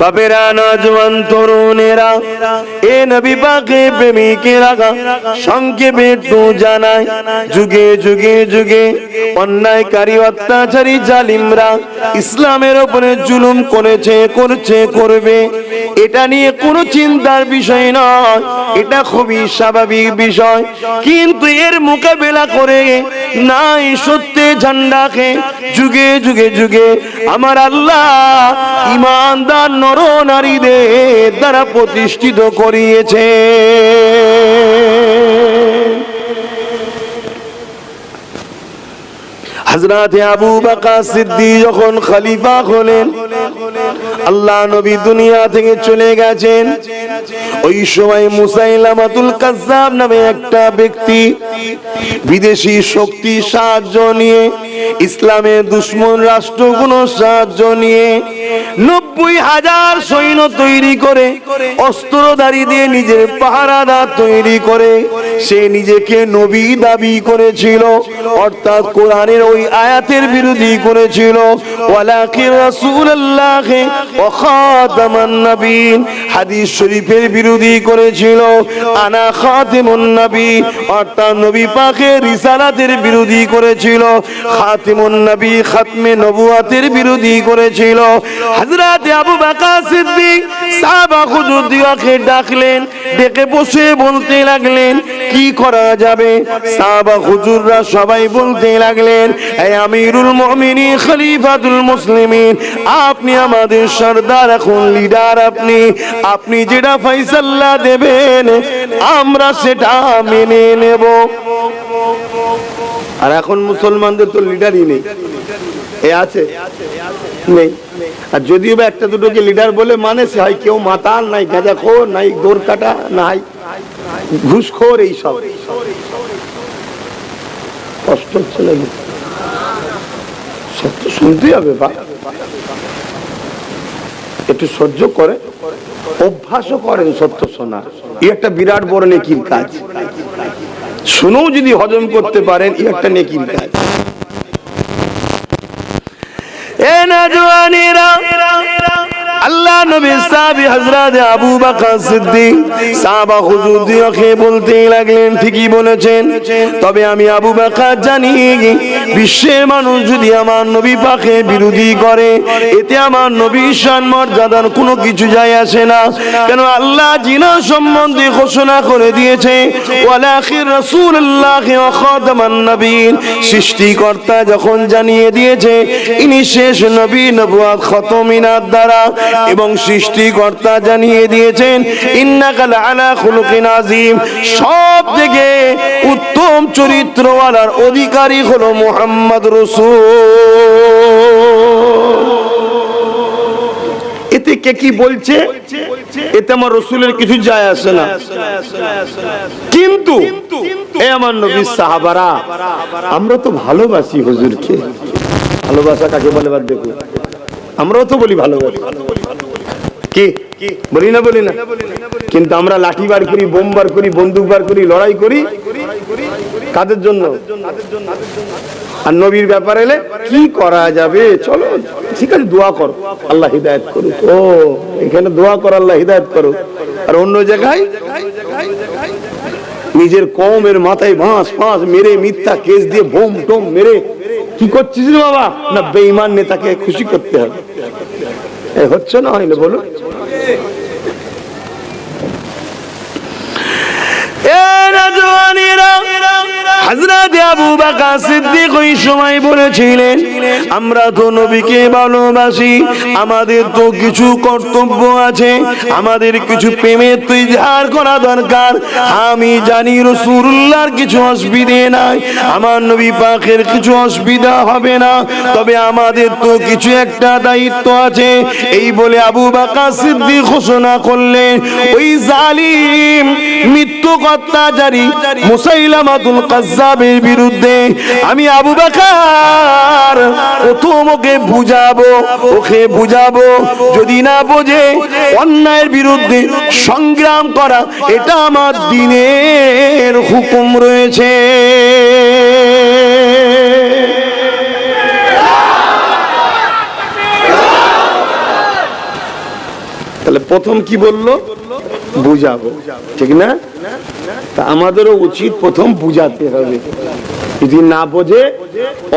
বাপেরা, নওজোয়ান তরুণেরা, এ নবী পাকের প্রেমিকেরা, সংক্ষেপে একটু জানাই, যুগে যুগে যুগে অন্যায়কারী অত্যাচারী জালিমরা ইসলামের উপরে জুলুম করেছে, করছে, করবে। এটা নিয়ে কোনো চিন্তার বিষয় নয়, এটা খুবই স্বাভাবিক বিষয়। কিন্তু এর মোকাবেলা করে নাই সত্যের ঝান্ডাকে যুগে যুগে যুগে আমার আল্লাহ ঈমানদার নর নারীদের দ্বারা প্রতিষ্ঠিত করিয়েছে। হযরত আবু বকর সিদ্দিক যখন খলিফা হলেন, আল্লাহ নবী দুনিয়া থেকে চলে গেছেন, ওই সময় মুসাইলামাতুল কাজ্জাব নামে একটা ব্যক্তি বিদেশি শক্তি সাহায্য নিয়ে, ইসলামের দুশমন রাষ্ট্রগুলো সাহায্য নিয়ে ৯০,০০০ সৈন্য তৈরি করে, অস্ত্রধারী দিয়ে নিজের পাহারাদার তৈরি করে সে নিজেকে নবী দাবি করেছিল, অর্থাৎ কোরআনের ওই আয়াতের বিরোধী করেছিল। ওয়ালাকিন রাসূলুল্লাহ ওয়া খাতামান নবীন, হাদিস শরীফের বিরোধী করেছিল। আনা খাতিমুন নবী, অর্থাৎ নবী পাকের রিসালাতের বিরোধী করেছিল। খাতিমুন নবী, খাতমে নবুয়াতের বিরোধী করেছিল। হযরত আবু বকর সিদ্দিক সাহাবা হুজুরদিগকে ডাকলেন, ডেকে বসে বলতে লাগলেন কি করা যাবে। সাহাবা হুজুররা সবাই বলতে লাগলেন, হে আমিরুল মুমিনিন, খলিফাতুল মুসলিমিন, আপনি আমাদের সরদার, এখন লিডার, আপনি যেটা ফয়সালা দেবেন আমরা সেটা মেনে নেব। আর এখন মুসলমানদের তো লিডারই নেই, এ আছে নেই। আর যদিও বা একটা দুটোকে লিডার বলে মানে, সে হয় কেউ মাতাল, নাই গাঁজাখোর, নাই দৌড় কাটা, নাই ঘুষখোর, এইসব। কষ্ট হচ্ছে না? সত্য শুনতেই হবে বা একটু সহ্য করে অভ্যাসও করেন সত্য শোনা, এই একটা বিরাট বড় নেকির কাজ। শুনেও যদি হজম করতে পারেন, এই একটা নেকির কাজ। এ নওজওয়ানেরা, আল্লাহ নবী সাহাবী হযরত আবু বকর সিদ্দিক সাহাবা হুজুরদিগকে বলতে লাগলেন, ঠিকই বলেছেন, তবে আমি আবু বকর জানি বিশ্বের মানুষ যদি আমার নবী পাকের বিরোধী করে, এতে আমার নবীর শান মর্যাদার কোনো কিছু যায় আসে না। কেন আল্লাহ জিনা সম্বন্ধে ঘোষণা করে দিয়েছে, ওয়ালাকিন রাসূলুল্লাহ ওয়া খাতামান নবীন, সৃষ্টিকর্তা যখন জানিয়ে দিয়েছে ইনি শেষ নবী, নবুয়ত খতমিনার দ্বারা, এবং সৃষ্টিকর্তা জানিয়ে দিয়েছেন ইন্নাকা লাআলা খুলুকিন আযীম, সব থেকে উত্তম চরিত্রওয়ালার অধিকারী হলো মুহাম্মদ রাসূল। এতে কে কি বলছে, এতে আমার রাসূলের কিছু যায় আসে না। কিন্তু এ আমার নবীর সাহাবারা, আমরা তো ভালোবাসি হুজুরকে। ভালোবাসা কাকে বলে বাদ দেখো, আমরাও তো বলি ভালোবাসি, কি বলি না? বলি না? কিন্তু আমরা লাঠি বার করি, বোম বার করি, বন্দুক বার করি, লড়াই করি কাদের জন্য? আর নবীর ব্যাপার এলে কি করা যাবে, চলো ঠিক আছে দোয়া করো আল্লাহ হিদায়াত করুক। ও এখানে দোয়া করো আল্লাহ হিদায়াত করুক, আর অন্য জায়গায় নিজের কওমের মাথায় বাঁশ ফাঁস মেরে, মিথ্যা কেস দিয়ে বোম টোম মেরে কি করছিস রে বাবা? না, বেঈমান নেতাকে খুশি করতে হবে। হচ্ছে না, হয়নি বলো? হযরত আবু বকর সিদ্দিক ওই সময় বলেছিলেন, আমরা তো নবীকে ভালোবাসি, আমাদের তো কিছু কর্তব্য আছে, আমাদের কিছু প্রেমের তো ইজহার করা দরকার। আমি জানি রাসূলুল্লাহর কিছু অসুবিধা নাই, আমার নবী পাকের কিছু অসুবিধা হবে না, তবে আমাদের তো কিছু একটা দায়িত্ব আছে। এই বলে আবু বকর সিদ্দিক ঘোষণা করলেন, ওই জালিম মিথ্যুকত্তাচারী মুসাইলামাতুল কাজ্জাবের বিরুদ্ধে আমি আবু বকর প্রথম ওকে বুঝাবো, যদি না বোঝে অন্যায়ের বিরুদ্ধে সংগ্রাম করা এটা আমার দ্বীনের হুকুম রয়েছে। তাহলে প্রথম কি বললো? বুঝাবো, ঠিক না? তা আমাদেরও উচিত প্রথম বুঝাতে হবে। যদি না বোঝে,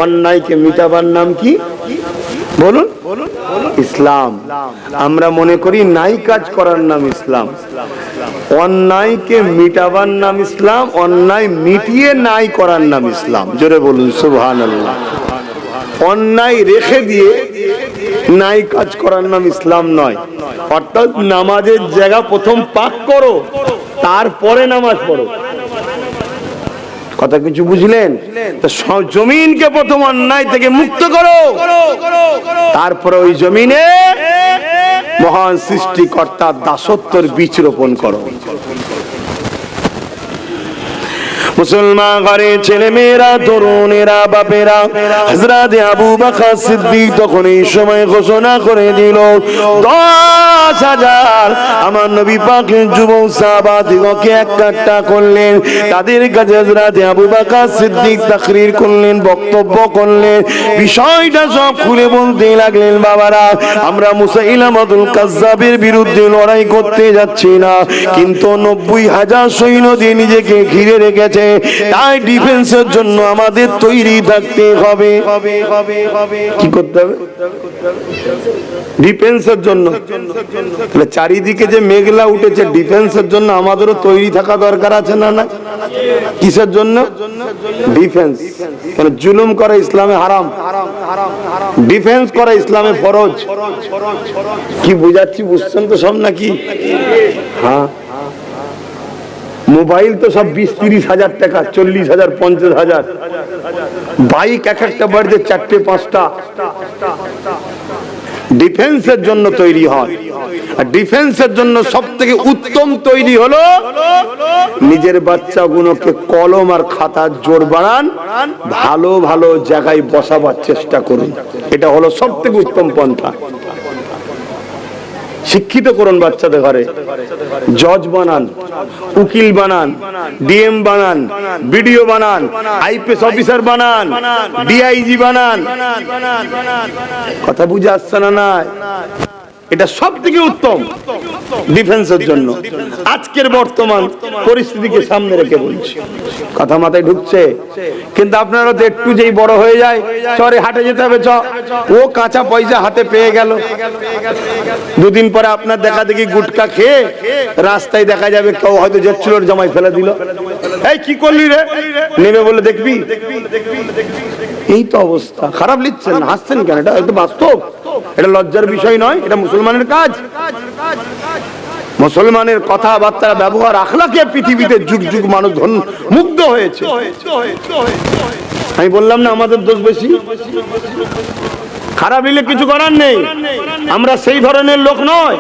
অন্যায়কে মিটাবার নাম কি বলুন? ইসলাম। আমরা মনে করি নাই কাজ করার নাম ইসলাম। অন্যায়কে মিটাবার নাম ইসলাম, অন্যায় মিটিয়ে নাই করার নাম ইসলাম। জোরে বলুন সুবহানাল্লাহ। অন্যায় রেখে দিয়ে নাই কাজ করার নাম ইসলাম নয়। অর্থাৎ নামাজের জায়গা প্রথম পাক করো, তারপরে নামাজ পড়ো। কথা কিছু বুঝলেন? জমিনকে প্রথম অন্যায় থেকে মুক্ত করো, তারপরে ওই জমিনে মহান সৃষ্টিকর্তার দাসত্বের বীজ রোপণ করো। মুসলমান ঘরে ছেলে মেয়েরা, তরুণেরা, বাপেরা, হযরত আবু বকর সিদ্দিক তখন এই সময় ঘোষণা করে দিল 10,000 আমার নবী পাকের যুবক সাহাবাদিগকে একটা করলেন। তাদের কাছে হযরত আবু বকর সিদ্দিক তাকরীর করলেন, বক্তব্য করলেন, বিষয়টা সব খুলে বলতে লাগলেন। বাবারা, আমরা মুসাইলামাতুল কাজ্জাবের বিরুদ্ধে লড়াই করতে যাচ্ছি না, কিন্তু 90,000 সৈন্য দিয়ে নিজেকে ঘিরে রেখেছে। তাই ডিফেন্সের জন্য আমাদের তৈরি থাকতে হবে। কি করতে হবে? ডিফেন্সের জন্য। চারিদিকে যে মেঘলা উঠেছে, ডিফেন্সের জন্য আমাদেরও তৈরি থাকা দরকার আছে না? না, কিসের জন্য? ডিফেন্স। কেন? জুলুম করা ইসলামে হারাম, ডিফেন্স করা ইসলামে ফরজ। কি বুঝাচ্ছি বুঝছেন তো সব নাকি? হ্যাঁ। মোবাইল তো সব 20-30 হাজার টাকা, 40,000, 50,000। বাইক এক একটা বাড়িতে 4-5টা। ডিফেন্সের জন্য তৈরি হয়। আর ডিফেন্সের জন্য সব থেকে উত্তম তৈরি হলো নিজের বাচ্চাগুলোকে কলম আর খাতার জোর বাড়ান, ভালো ভালো জায়গায় বসাবার চেষ্টা করুন। এটা হলো সব থেকে উত্তম পন্থা। শিক্ষিত করুন বাচ্চাদের ঘরে, জজ বানান, উকিল বানান, ডিএম বানান, বিডিও বানান, আইপিএস অফিসার বানান, ডিআইজি বানান। কথা বুঝে আসছে না? না, এটা সব থেকে উত্তম ডিফেন্সের জন্য। আজকের বর্তমান পরিস্থিতিকে সামনে রেখে বলছি, কথা মাথায় ঢুকছে? কিন্তু আপনারা তো একটু যেই বড় হয়ে যায়, চরে হাটে যেতে হবে, ও কাঁচা পয়সা হাতে পেয়ে গেল, দুদিন পরে আপনার দেখা দেখি গুটকা খেয়ে রাস্তায় দেখা যাবে কেউ হয়তো জেচ্ছুলোর জামাই ফেলে দিল। এই কি করলি রে? নেবে বলে দেখবি। এই তো অবস্থা। খারাপ লিখছেন, হাসছেন কেন? এটা একটু বাস্তব, এটা লজ্জার বিষয় নয়, এটা মুসলমানের কাজ। মুসলমানের কথাবার্তা, ব্যবহার, আখলাকে পৃথিবীতে যুগ যুগ মানুষ মুগ্ধ হয়েছে। আমি বললাম না আমাদের দোষ বেশি? খারাপ হলে কিছু করার নেই, আমরা সেই ধরনের লোক নয়।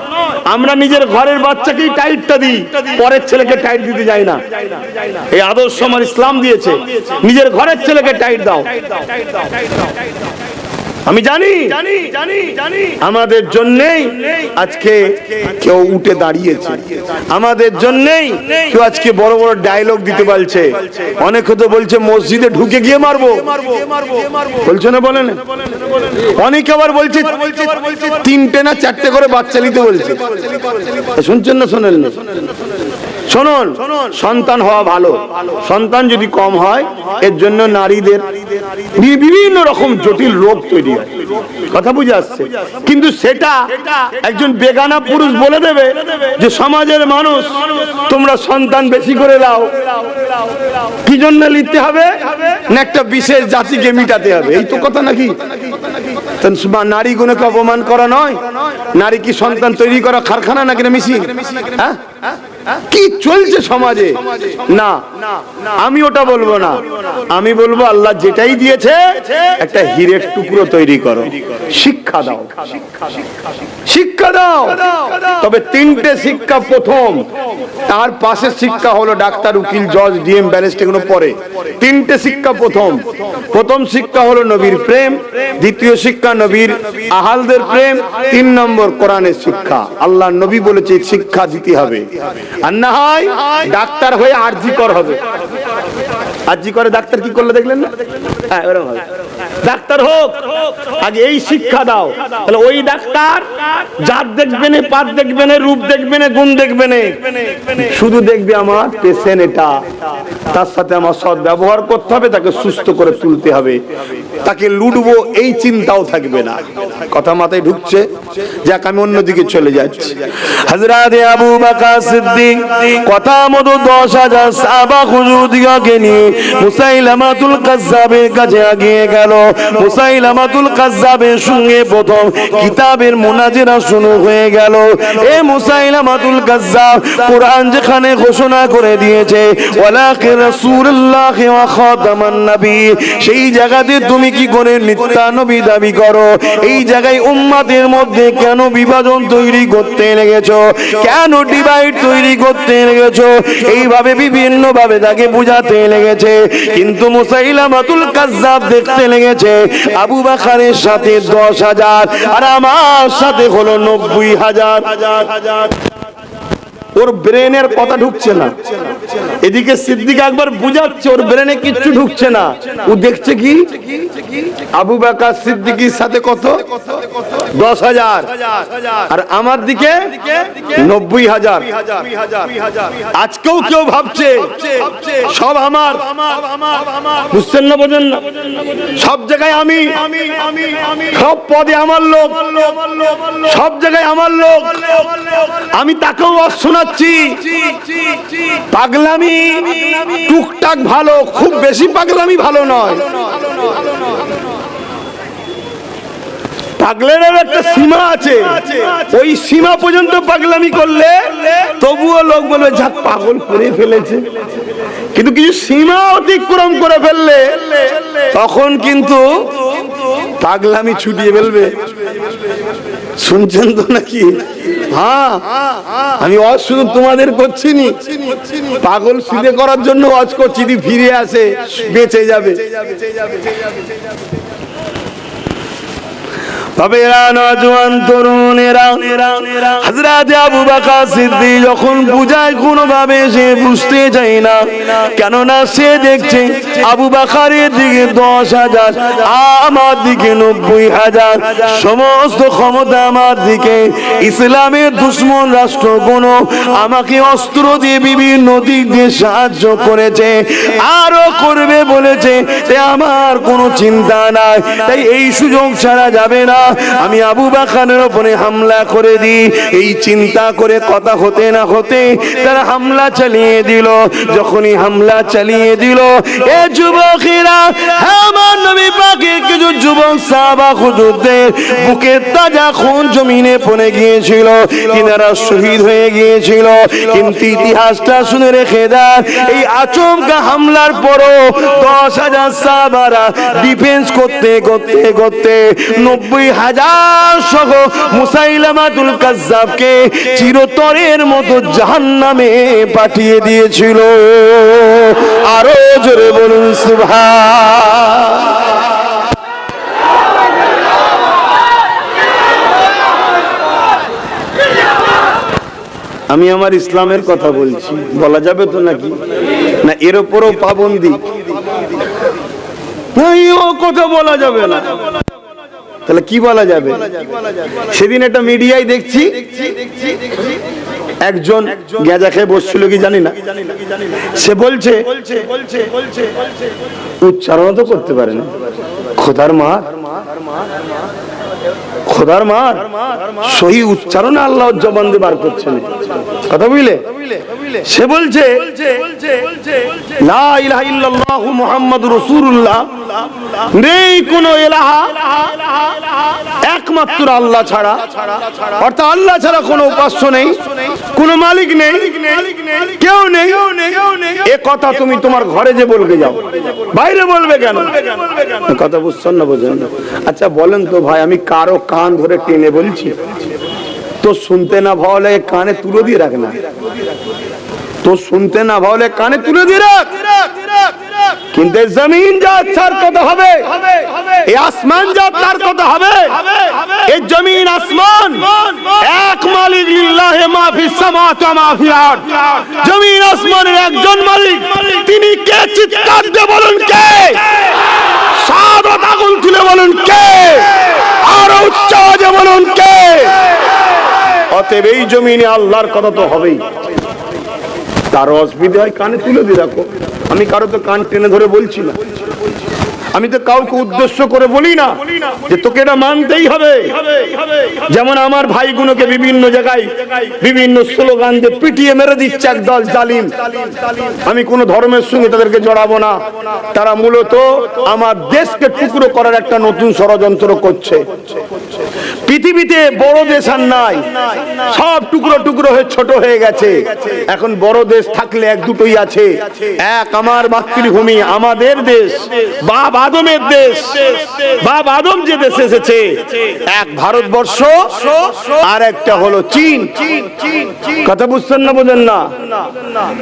আমরা নিজের ঘরের বাচ্চাকেই টাইটটা দিই, পরের ছেলেকে টাইট দিতে যাই না। এই আদর্শ আমার ইসলাম দিয়েছে, নিজের ঘরের ছেলেকে টাইট দাও। আমি জানি আমাদের জন্যই আজকে কেউ উঠে দাঁড়িয়েছে, আমাদের জন্যই কেউ আজকে বড় বড় ডায়লগ দিতে পারছে। অনেকে তো বলছে মসজিদে ঢুকে গিয়ে মারবো, বলছে না? বলেন। অনেকে আবার বলছে 3টে না 4টে করে বাচ্চা নিতে বলছে। শুনছেন না? শোনেন না? শুনুন, সন্তান হওয়া ভালো। সন্তান যদি কম হয়, এর জন্য নারীদের বিভিন্ন রকম জটিল রোগ তৈরি হয়। কথা বুঝে আসছে? কিন্তু সেটা একজন বেগানা পুরুষ বলে দেবে যে সমাজের মানুষ তোমরা সন্তান বেশি করে দাও। কি জন্য নিতে হবে? না একটা বিশেষ জাতিকে মিটাতে হবে, এই তো কথা নাকি? নারী গুণকে অপমান করা নয়। নারী কি সন্তান তৈরি করা কারখানা নাকি মেশিন? হ্যাঁ, কি চলছে সমাজে? না, আমি ওটা বলবো না। আমি বলবো আল্লাহ যেটাই দিয়েছে একটা হীরের টুকরো তৈরি করো, শিক্ষা দাও, শিক্ষা দাও। তবে 3টে শিক্ষা প্রথম, তার পাশে শিক্ষা হলো ডাক্তার, উকিল, জজ, ডিএম, ব্যারিস্টার, এগুলো পরে। 3টে শিক্ষা প্রথম। প্রথম শিক্ষা হলো নবীর প্রেম, দ্বিতীয় শিক্ষা নবীর আহালদের প্রেম, 3 নম্বর কোরআনের শিক্ষা। আল্লাহ নবী বলেছে শিক্ষা দিতে হবে, আর না হয় ডাক্তার হয়ে আরজি কর হবে। আরজি করে ডাক্তার কি করলে দেখলেন না? হ্যাঁ, এরকম হবে। ডাক্তার হোক, আগে এই শিক্ষা দাও। তাহলে ওই ডাক্তার জাত দেখবে না, পাত দেখবে না, রূপ দেখবে না, গুণ দেখবে না, শুধু দেখবে আমার পেশেন্ট এটা, তার সাথে আমার সৎ ব্যবহার করতে হবে, তাকে সুস্থ করে তুলতে হবে, তাকে লুটবো এই চিন্তাও থাকবে না। কথা মাথায় ঢুকছে? যাক, আমি অন্যদিকে চলে যাচ্ছি। হযরত আবু বকর সিদ্দিক কথা মতো 10,000 সাহাবা হুজুরদিগকে নিয়ে মুসাইলামাতুল কাজ্জাবের কাছে এগিয়ে গেল। মুসাইলামাতুল কাজ্জাবের সঙ্গে প্রথম কিতাবের মুনাজারা শুরু হয়ে গেল। এ মুসাইলামাতুল কাজ্জাব, কোরআন যেখানে ঘোষণা করে দিয়েছে ওয়ালাকি রাসূলুল্লাহ ওয়া খাতামান নবী, সেই জায়গাতে তুমি কি করে মিথ্যা নবী দাবি করো? এই জায়গায় উম্মতের মধ্যে কেন বিভাজন তৈরি করতে লেগেছো? কেন ডিভাইড তৈরি করতে লেগেছো? এইভাবে বিভিন্ন ভাবে তাকে বুঝাতে লেগেছে। কিন্তু মুসাইলামাতুল কাজ্জাব দেখতে লেগেছে আবু বকরের সাথে 10,000 আর আমার সাথে হলো 90,000। ওর ব্রেনের কথা ঢুকছে না। এদিকে সিদ্দিক একবার বুঝাচ্ছে, ওর ব্রেনে কিচ্ছু ঢুকছে না। ও দেখছে কি আবু বকর সিদ্দিকের সাথে কত? 10,000, আর আমার দিকে 90,000। আজকেও কেউ ভাবছে সব আমার, বুঝছেন না? বোঝেন না? সব জায়গায় আমি, সব পদে আমার লোক, সব জায়গায় আমার লোক। আমি তাকেও শোনাচ্ছি পাগলামি টুকটাক ভালো, খুব বেশি পাগলামি ভালো নয়। পাগলের একটা সীমা আছে, ওই সীমা পর্যন্ত পাগলামি করলে তবুও লোক বলবে যাক পাগল করে ফেলেছে। কিন্তু কিছু সীমা অতিক্রম করে ফেললে তখন কিন্তু পাগলামি ছুটিয়ে ফেলবে। শুনছেন তো নাকি? হ্যাঁ, আমি ওয়াজ শুধু তোমাদের করছি নি, পাগল সিধে করার জন্য ওয়াজ করছি, ফিরে আসে বেঁচে যাবে। তবে এরা নওজোয়ান তরুণেরা হযরত আবু বকর সিদ্দিক যখন বুঝায় কোনোভাবে সে বুঝতে চায় না, কেননা সে দেখছে আবু বকরের দিকে 10,000, আমার দিকে 90,000, সমস্ত ক্ষমতা আমার দিকে। ইসলামের দুশ্মন রাষ্ট্রগুলো আমাকে অস্ত্র দিয়ে বিভিন্ন দিক দিয়ে সাহায্য করেছে, আরো করবে বলেছে, আমার কোনো চিন্তা নাই। তাই এই সুযোগ ছাড়া যাবে না, আমি আবু বকরের উপরে হামলা করে দিই। এই চিন্তা করে কথা হতে না হতে তারা হামলা চালিয়ে দিল। যখনই হামলা চালিয়ে দিল, এ যুবকেরা, আমার নবী পাকের কিছু যুবক সাহাবা হুজুরদের বুকে তাজা খুন জমিনে পড়ে গিয়েছিল, তিনারা শহীদ হয়ে গিয়েছিল। কিন্তু ইতিহাসটা শুনে রেখে দেন, এই আচমকা হামলার পরও 10,000 সাহাবারা ডিফেন্স করতে করতে করতে 90,000 সহ মুসাইলামাতুল কাজ্জাবকে চিরতরের মতো জাহান্নামে পাঠিয়ে দিয়েছিল। আরো জোরে বলুন সুবহান। আমি আমার ইসলামের কথা বলছি, বলা যাবে তো নাকি? না এর উপরও পাবন্দি? ও কথা বলা যাবে না, তাহলে কি বলা যাবে? সেদিন একটা মিডিয়ায় দেখছি একজন গেঁজা খেয়ে বসছিল কি জানি না, সে বলছে উচ্চারণ তো করতে পারে না, খোদার মার, খোদার মার, সহি উচ্চারণ আল্লাহর জবান দিয়ে বার করছে না। কথা বুঝলে? সে বলছে লা ইলাহা ইল্লাল্লাহু মুহাম্মাদুর রাসূলুল্লাহ, নেই কোন ইলাহা একমাত্র আল্লাহ ছাড়া, অর্থাৎ আল্লাহ ছাড়া কোনো উপাস্য নেই, কোনো মালিক নেই, কেউ নেই। এ কথা তুমি তোমার ঘরে যে বলবে যাও, বাইরে বলবে কেন? কথা বুঝছেন না? বোঝেন না? আচ্ছা বলেন তো ভাই, আমি কারো কান ধরে টেনে বলছি তো শুনতে না ভালো লাগে কানে তুলে দিয়ে রাখ না, তো শুনতে না ভালো লাগে কানে তুলে দিয়ে রাখ। কিন্তু জমিন যা তার কথা হবে, এই আসমান যা তার কথা হবে। এই জমিন আসমান এক মালিক, লিল্লাহি মা ফিস সামাওয়াতি ওয়া মা ফিল আরদ। জমিন আসমানের একজন মালিক, তিনি কে? চিৎকার দিয়ে বলুন কে? শাহাদাত আগুন তুলে বলুন কে, আর উচ্চ আওয়াজে বলুন কে। অতএব এই জমিনে আল্লাহর কথা তো হবেই। তার অসুবিধা হয় কানে তুলে দিয়ে রাখো। আমি কারো তো কান টেনে ধরে বলছি না, আমি তো কাউকে উদ্দেশ্য করে বলি না যে তোকে এটা মানতেই হবে। যেমন আমার ভাইগুলোকে বিভিন্ন জায়গায় বিভিন্ন স্লোগান দিয়ে পিটিয়ে মেরে দিচ্ছে একদল জালিম। আমি কোন ধর্মের সঙ্গে তাদেরকে জড়াবো না। তারা মূলত আমার দেশকে টুকরো করার একটা নতুন ষড়যন্ত্র করছে। পৃথিবীতে বড় দেশ আর নাই, সব টুকরো টুকরো হয়ে ছোট হয়ে গেছে। এখন বড় দেশ থাকলে এক দুটোই আছে। এক আমার মাতৃভূমি, আমাদের দেশ, বাপ আদমের দেশ, বাপ আদম যে দেশে এসেছে, এক ভারতবর্ষ আর একটা হলো চীন। কথা বুঝছেন না, বোঝেন না?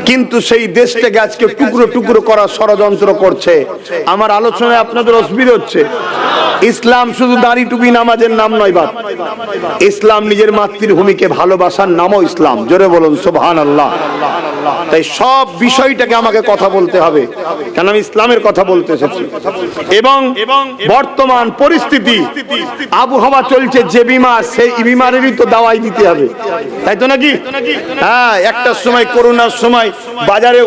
কিন্তু সেই দেশটাকে আজকে টুকরো টুকরো করার ষড়যন্ত্র করছে। আমার আলোচনায় আপনাদের অসুবিধা হচ্ছে? ইসলাম শুধু দাড়ি টুপি নামাজের নাম নয় বাপ। ইসলাম নিজের মাতৃভূমিকে ভালোবাসার নামও ইসলাম। জোরে বলুন সুবহানাল্লাহ। তাই সব বিষয়টাকে আমাকে কথা বলতে হবে, কেন আমি ইসলামের কথা বলতে এসেছি। এবং বর্তমান পরিস্থিতি, আবহাওয়া চলছে যে বিমার, সেই বিমারেরই তো দাওয়াই দিতে হবে, তাই তো নাকি? হ্যাঁ, একটা সময় করোনার সময় বাজারে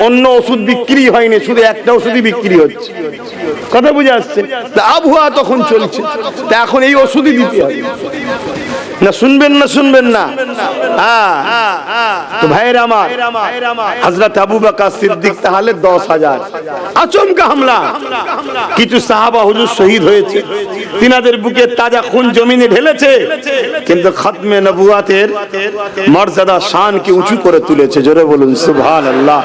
অন্য ওষুধ বিক্রি হয়নি, শুধু একটা ওষুধই বিক্রি হচ্ছে। কথা বুঝে আসছে? আবহাওয়া তখন চলছে, তা এখন এই ওষুধই দিতে হবে না। শুনবেন না, শুনবেন না? তো ভাইয়ের আমার, হযরত আবু বকর সিদ্দিক তাহলে 10,000 আচমকা হামলা। কিছু সাহাবা হুজুর শহীদ হয়েছে, তিনাদের বুকে তাজা খুন জমিনে ঢেলেছে, কিন্তু খতমে নবুয়াতের মর্যাদা শানকে উঁচু করে তুলেছে। জোরে বলুন সুবহানাল্লাহ।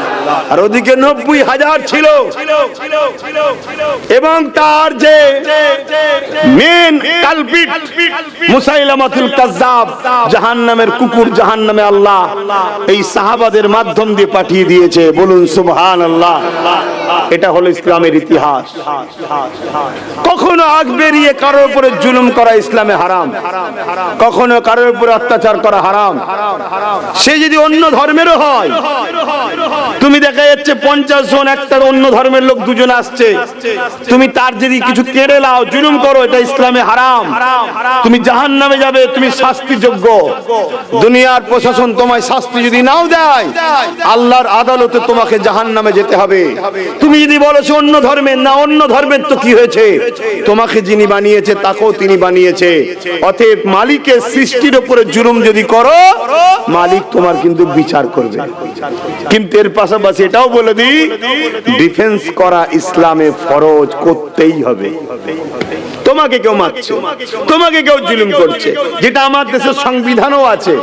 আর ওদিকে 90,000 ছিল, এবং তার যে মেন কালপিট মুসাইলামাতুল কাজ্জাব, জাহান্নামের কুকুর, জাহান্নামে আল্লাহ এই সাহাবাদের মাধ্যম দিয়ে পাঠিয়ে দিয়েছে। বলুন সুবহানাল্লাহ। এটা হলো ইসলামের ইতিহাস। কখনো আগ বেরিয়ে কারোর উপরে জুলুম করা ইসলামে হারাম, কখনো কারোর উপরে অত্যাচার করা হারাম। সে যদি অন্য ধর্মেরও হয়, তুমি দেখা যাচ্ছে 50 জন একটা অন্য ধর্মের লোক দুজন আসছে, তুমি তার যদি কিছু কেড়ে নাও, জুলুম করো, এটা ইসলামে হারাম। তুমি জাহান্নামে যাবে, তুমি শাস্তিযোগ্য। দুনিয়ার প্রশাসন তোমায় শাস্তি যদি নাও দেয়, আল্লাহর আদালতে তোমাকে জাহান্নামে যেতে হবে। তুমি যদি বলো সে অন্য ধর্মের, না, অন্য ধর্মের তো কি হয়েছে? তোমাকে যিনি বানিয়েছে তাকেও তিনি বানিয়েছে। অতএব মালিকের সৃষ্টির উপরে জুলুম যদি করো, মালিক তোমার কিন্তু বিচার করবে। কিন্তু এর পাশাপাশি এটাও বলে দিই, ডিফেন্স করা ইসলামে ফরজ, করতেই হবে। তোমাকে কেউ মারছে, তোমাকে কেউ জুলুম করছে, যেটা আমার দেশের সংবিধানও আছে।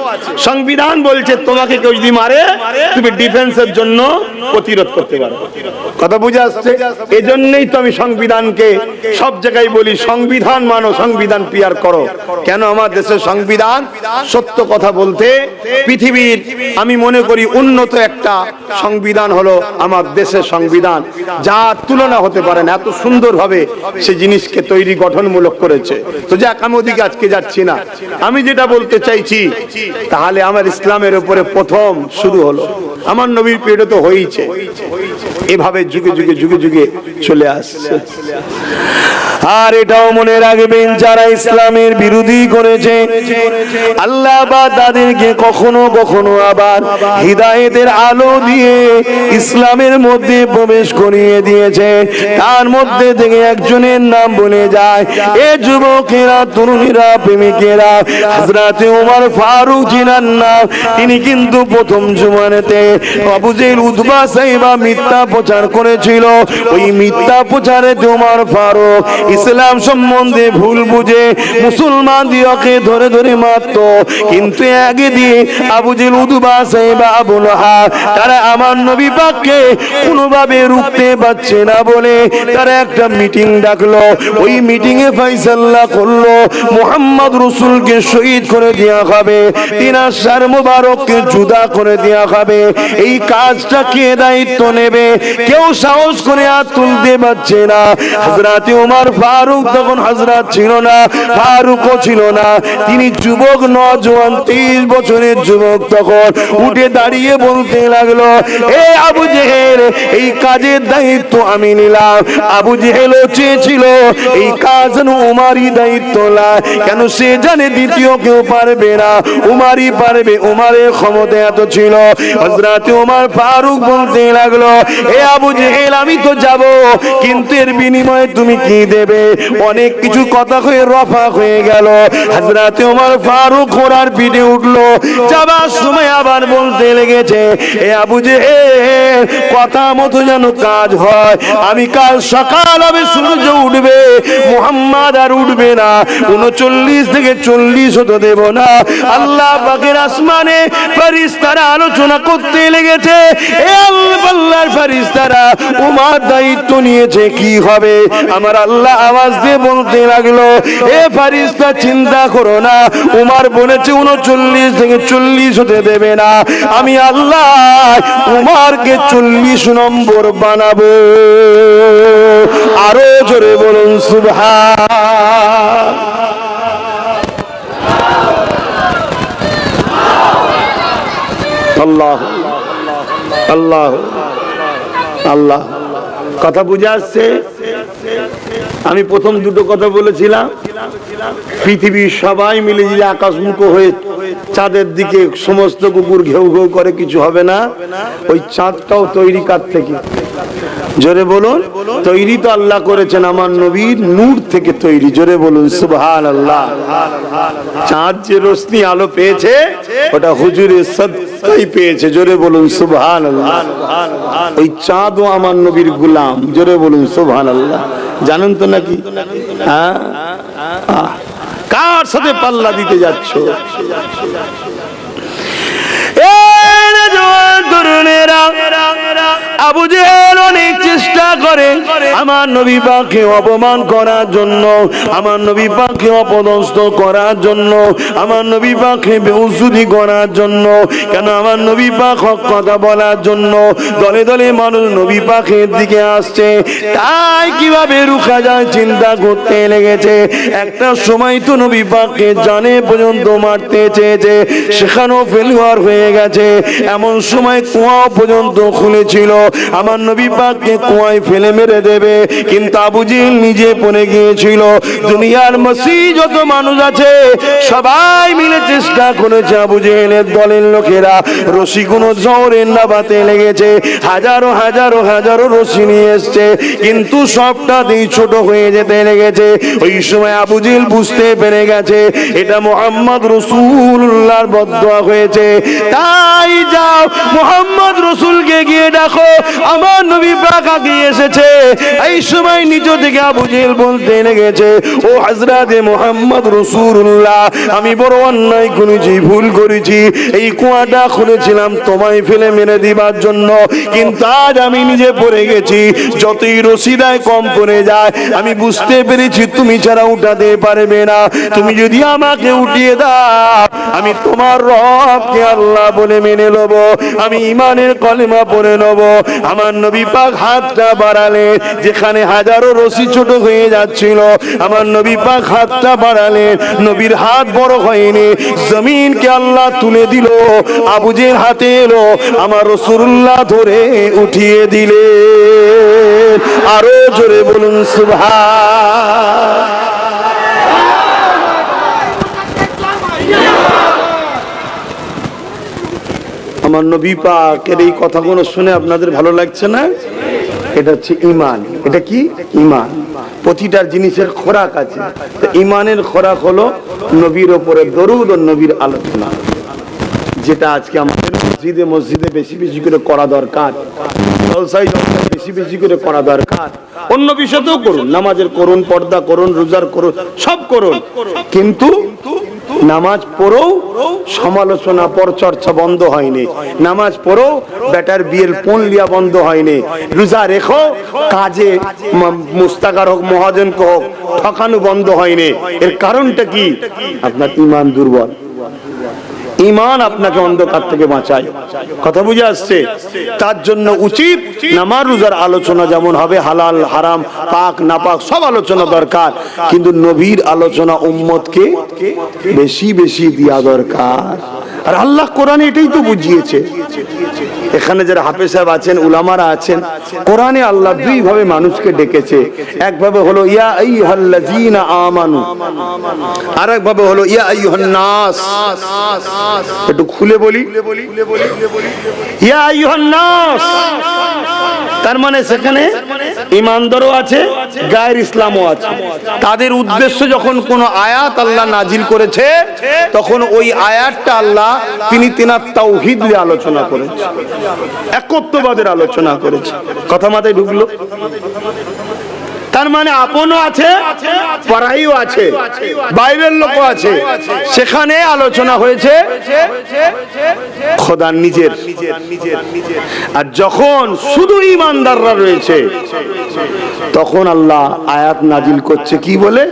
সংবিধান বলছে তোমাকে কেউ যদি মারে, তুমি ডিফেন্সের জন্য প্রতিরোধ করতে পারো। কথা বুঝে আসছে? এজন্যই তো আমি সংবিধানকে সব জায়গায় বলি, সংবিধান মানো, সংবিধান পিয়ার করো। কেন? আমার দেশের সংবিধান, সত্য কথা বলতে, পৃথিবীর আমি মনে করি উন্নত একটা সংবিধান হলো আমার দেশের সংবিধান, যার তুলনা হতে পারে না। এত সুন্দরভাবে সে জিনিসকে তৈরি, গঠনমূলক করেছে। তো যাক, আমি ওদিকে আজকে যাচ্ছি না। আমি যেটা বলতে চাইছি, তাহলে আমার ইসলামের উপরে প্রথম শুরু হলো আমার নবীর পেটে তো হয়েছে, এভাবে যুগে যুগে যুগে যুগে চলে আসছে। আর এটাও মনে রাখবেন, যারা ইসলামের বিরোধী করেছে, আল্লাহ বা তাদেরকে কখনো কখনো আবার হিদায়েতের আলো দিয়ে ইসলামের মধ্যে প্রবেশ করিয়ে দিয়েছে। তার মধ্যে থেকে একজনের নাম বলে যায়, এ যুবকেরা, তরুণীরা, প্রেমিকেরা, হযরত ওমর ফারুক জিনার নাম। তিনি কিন্তু প্রথম জমানাতে আবু জেহেল, উতবা, সাইবা মিথ্যা প্রচার করেছিল। ওই মিথ্যা প্রচারে ওমর ফারুক ইসলাম সম্বন্ধে ভুল বুঝে মুসলমানদেরকে ধরে ধরে মারতো। কিন্তু একদিন আবু জেহেল, উতবা, সাইবা, আবু লাহাব তারা আমার নবী পাককে কোনোভাবে রুখতে পারছে না বলে তারা একটা মিটিং ডাকলো। ওই মিটিং এ ফয়সালা করলো মুহাম্মদ রাসূলকে শহীদ করে দেয়া হবে, তিনার সার মুবারককে জুদা করে দেয়া হবে। এই কাজটা কে কে দায়িত্ব নেবে, কেউ সাহস করে হাত তুলতে পারছে না। হযরতে ওমর ফারুক তখন হযরত ছিল না, ফারুকও ছিল না, তিনি যুবক নওজোয়ান 23 বছরের যুবক। তখন উঠে দাঁড়িয়ে বলতে লাগলো, এ আবু জেহেল, এই কাজের দায়িত্ব আমি নিলাম। আবু জেহেলও চেয়েছিল এই কাজ যেন উমারই দায়িত্ব নেয়, কেন সে জানে দ্বিতীয় কেউ পারবে না, উমারই পারবে, উমারের ক্ষমতা এত ছিল। হযরতে ওমর ফারুক বলতে লাগলো, এ আবু জেহেল, আমি তো যাব, কিন্তু এর বিনিময়ে তুমি কি দেবে? অনেক কিছু কথা হয়ে রফা হয়ে গেল। হযরতে ওমর ফারুক ঘোড়ার পিঠে উঠলো, যাবার সময় আবার বলতে লেগেছে, এ আবু জেহেল, কথা মতো যেন কাজ হয়। আমি কাল সকাল হবে, সূর্য উঠবে, মুহাম্মদ আর উঠবে না, 39 থেকে 40 হতে দেব না। আল্লাহ পাকের আসমানে ফেরেশতারা আলোচনা করতে লেগেছে, এ আল্লাহর ফেরেশতারা, উমার দায়িত্ব নিয়েছে, কি হবে? আমার আল্লাহ আওয়াজ দিয়ে বলতে লাগলো, এ ফেরেশতা, চিন্তা করো না, উমার বলেছে 39 থেকে 40 হতে দেবে না। আমি আল্লাহ উমারকে 40 নম্বর বানাবো। আরো জোরে বলুন সুবহান। আল্লাহ আল্লাহ আল্লাহ। কথা বুঝে আসছে? আমি প্রথম দুটো কথা বলেছিলাম, পৃথিবীর সবাই মিলে যদি আকাশমুখো হয়ে চাঁদের দিকে সমস্ত কুকুর ঘেউ ঘেউ করে, কিছু হবে না। ওই চাঁদটাও তৈরি কার থেকে? জোরে বলুন। তৈরি তো আল্লাহ করেছেন আমার নবীর নূর থেকে তৈরি। জোরে বলুন সুবহানাল্লাহ। চাঁদ যে রোশনি আলো পেয়েছে, ওটা হুজুরের সদকায় পেয়েছে। জোরে বলুন সুবহানাল্লাহ। ওই চাঁদও আমার নবীর গোলাম। জোরে বলুন সুবহানাল্লাহ। জানেন তো নাকি? হ্যাঁ, কার সাথে পাল্লা দিতে যাচ্ছ? আবু জেহেল অনেক চেষ্টা করে আমার নবী পাককে অপমান করার জন্য, আমার নবী পাককে অপদস্থ করার জন্য, আমার নবী পাককে বেউজ্জতি করার জন্য, কেন আমার নবী পাক হক কথা বলার জন্য। দলে দলে মানুষ নবী পাকের দিকে আসছে, তাই কিভাবে রুখা যায় চিন্তা করতে লেগেছে। একটা সময় তো নবী পাককে জানে পর্যন্ত মারতে চেয়েছে, সেখানেও ফেলিওয়ার হয়ে গেছে। এমন সময় কুয়া পর্যন্ত খুলেছিল, আমার নবী পাককে কুয়ায় ফেলে মেরে দেবে, কিন্তু আবু জেহেল নিজে পড়ে গিয়েছিল। দুনিয়ার মসজিদ যত মানুষ আছে সবাই মিলে চেষ্টা করেছে, আবু জেহেলের দলের লোকেরা রশি কোনো জোরে নাবাতে লেগেছে, হাজারো হাজারো হাজারো রশি নিয়ে এসছে, কিন্তু সবটাতেই ছোট হয়ে যেতে লেগেছে। ওই সময় আবু জেহেল বুঝতে পেরে গেছে এটা মুহাম্মদ রাসূলুল্লাহর বদদোয়া হয়েছে। তাই যাও, মুহাম্মদ রাসূলকে গিয়ে ডাকো, আমার নবী পাক আগিয়ে এসেছে। এই সময় নিজ থেকে আবু জেহেল বলতে লেগেছে, ও হযরতে মুহাম্মদ রাসূলুল্লাহ, আমি বড় অন্যায় করেছি, ভুল করেছি। এই কুয়াটা খুলেছিলাম তোমায় ফেলে মেরে দিবার জন্য, কিন্তু আজ আমি নিজে পড়ে গেছি। যতই রশিদায় কম পড়ে যায়, আমি বুঝতে পেরেছি তুমি ছাড়া উঠাতে পারবে না। তুমি যদি আমাকে উঠিয়ে দাও, আমি তোমার রবকে আল্লাহ বলে মেনে নেব, আমি ঈমানের কলেমা পড়ে নেব। আমার নবী পাক হাতটা বাড়ালেন, যেখানে হাজারো রশি ছোট হয়ে যাচ্ছিল, আমার নবী পাক হাতটা বাড়ালেন, নবীর হাত বড় হয়নি, জমিনকে আল্লাহ তুলে দিল, আবু জেহেল হাতে এলো, আমার রাসূলুল্লাহ ধরে উঠিয়ে দিলেন। আরো জোরে বলুন সুবহান। আমার নবী পাকের এই কথাগুলো শুনে আপনাদের ভালো লাগছে না? এটা হচ্ছে ঈমান। এটা কি? ঈমান। প্রতিটা জিনিসের খোরাক আছে। তো ঈমানের খোরাক হলো নবীর উপরে দরুদ ও নবীর আলোচনা, যেটা আজকে আমাদের মসজিদে মসজিদে বেশি বেশি করে করা দরকার, জলসায় জলসায় বেশি বেশি করে করা দরকার। অন্য বিষয়তেও করুন, নামাজের করুন, পর্দা করুন, রোজার করুন, সব করুন, কিন্তু নামাজ পড়েও সমালোচনা পরচর্চা বন্ধ হয়নি, নামাজ পড়েও বেটার বিয়ের পণ লিয়া বন্ধ হয়নি, রোজা রেখো কাজে মুস্তাকার হোক মহাজন হোক ঠকানো বন্ধ হয়নি। এর কারণটা কি? আপনার ঈমান দুর্বল। ঈমান আপনাকে অন্ধকার থেকে বাঁচায়। কথা বুঝে আসছে? তার জন্য উচিত নামাজ রোজার আলোচনা যেমন হবে, হালাল হারাম পাক নাপাক সব আলোচনা দরকার, কিন্তু নবীর আলোচনা উম্মতকে বেশি বেশি দেওয়া দরকার। আর আল্লাহ কোরআনে এটাই তো বুঝিয়েছে। এখানে যারা হাফেজ সাহেব আছেন, উলামারা আছেন, কোরআনে আল্লাহ দুই ভাবে মানুষকে ডেকেছে। এক ভাবে হলো ইয়া আইয়ুহাল্লাযীনা আমানু, আর এক ভাবে হলো ইয়া আইয়ুহান নাস। একটু খুলে বলি, ইয়া আইয়ুহান নাস তার মানে সেখানে ঈমানদারও আছে, গায়ের ইসলামও আছে। তাদের উদ্দেশ্য যখন কোন আয়াত আল্লাহ নাজিল করেছে, তখন ওই আয়াতটা আল্লাহ তিনি তিনার তাওহীদ নিয়ে আলোচনা করেছে, একত্ববাদের আলোচনা করেছে। কথা মাথায় ঢুকলো? তার মানে আপনও আছে, পরাইও আছে, বাইরের লোকও আছে। সেখানে আলোচনা হয়েছে খোদার নিজের। আর যখন শুধু ঈমানদাররা রয়েছে, তখন আল্লাহ আয়াত নাজিল করছে কি বলে,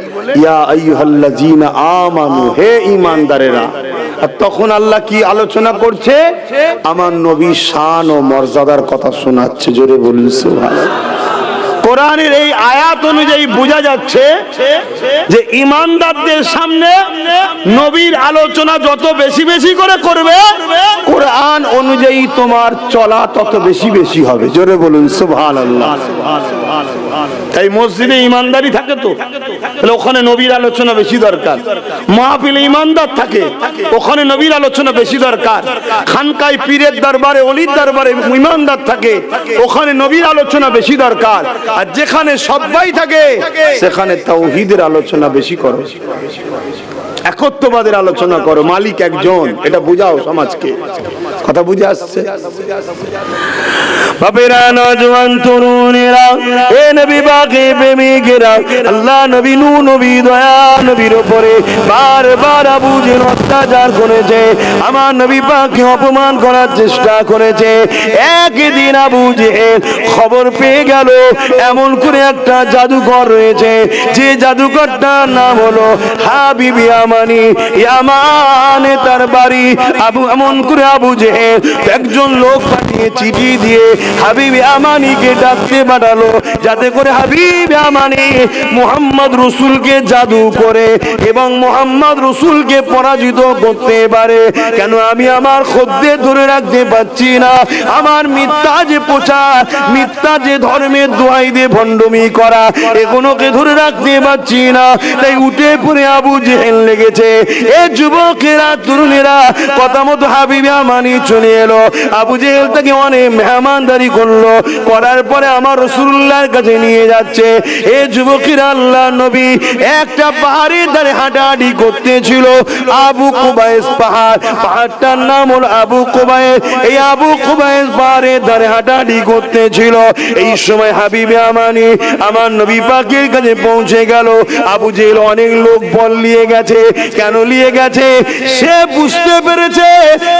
ইয়া আইয়ুহাল্লাযীনা আমানু, হে ঈমানদারেরা। আর তখন আল্লাহ কি আলোচনা করছে? আমার নবীর শান ও মর্যাদার কথা শোনাচ্ছে। জোরে বলুন সুবহানাল্লাহ। কোরআনের এই আয়াত অনুযায়ী বোঝা যাচ্ছে যে ঈমানদারদের সামনে নবীর আলোচনা যত বেশি বেশি করে করবে, কোরআন অনুযায়ী তোমার চলা তত বেশি বেশি হবে। জোরে বলুন সুবহানাল্লাহ। তাই মসজিদে ঈমানদারি থাকে তো, তাহলে ওখানে নবীর আলোচনা বেশি দরকার। মাহফিলে ঈমানদার থাকে, ওখানে নবীর আলোচনা বেশি দরকার। খানকায় পীরের দরবারে, ওলির দরবারে ঈমানদার থাকে, ওখানে নবীর আলোচনা বেশি দরকার। আর যেখানে সবাই থাকে, সেখানে তাওহীদের আলোচনা বেশি করো, একত্ববাদের আলোচনা করো। মালিক একজন, এটা বুঝাও সমাজকে। কথা বুঝে আসছে? বাপেরা, নওজওয়ান তরুণেরা, এ নবী পাকে প্রেমিকেরা, আল্লাহ নবী নূহ নবী দয়া নবীর উপরে বারবার আবু জেহেল অত্যাচার করেছে, আমার নবী পাককে অপমান করার চেষ্টা করেছে। একদিন আবু জেহেল খবর পেয়ে গেল এমন করে একটা জাদুকর রয়েছে, যে জাদুকরটার নাম হলো হাবিব ইয়ামানি। ইয়ামানে তার বাড়ি। এমন করে আবু জেহেল একজন লোক পাঠিয়ে চিঠি দিয়ে হাবিব ইয়ামানিকে ডাকতে পাঠালো, যাতে করে হাবিব ইয়ামানি মুহাম্মদ রাসূলকে জাদু করে এবং মুহাম্মদ রাসূলকে পরাজিত করতে পারে। কেন আমি আমার খদ্দের ধরে রাখতে পারছি না, আমার মিথ্যা যে প্রচার, মিথ্যা যে ধর্মের দোহাই দিয়ে ভণ্ডমি করা, এগুলোকে ধরে রাখতে পারছি না। তাই উঠে পড়ে আবু জেহেল লেগেছে। এ যুবকেরা, তরুণেরা, কথা মতো হাবিব ইয়ামানি চলে এলো। আবু জেহেল তাকে অনেক মেহমানদারি করলো, করার পরে আমার রাসূলুল্লাহর কাছে নিয়ে যাচ্ছে। এ যুবকেরা, আল্লাহ নবী একটা পাহাড়ের ধারে হাঁটাহাঁটি করতেছিল। আবু কুবাইস পাহাড়, পাহাড়টার নাম হলো আবু কুবাইস। এই আবু কুবাইস পাহাড়ের ধারে হাঁটাহাঁটি করতেছিল। এই সময় হাবিব ইয়ামানি আমার নবী পাকের কাছে পৌঁছে গেল। আবু জেহেল অনেক লোক বল নিয়ে গেছে। কেন নিয়ে গেছে? সে বুঝতে পেরেছে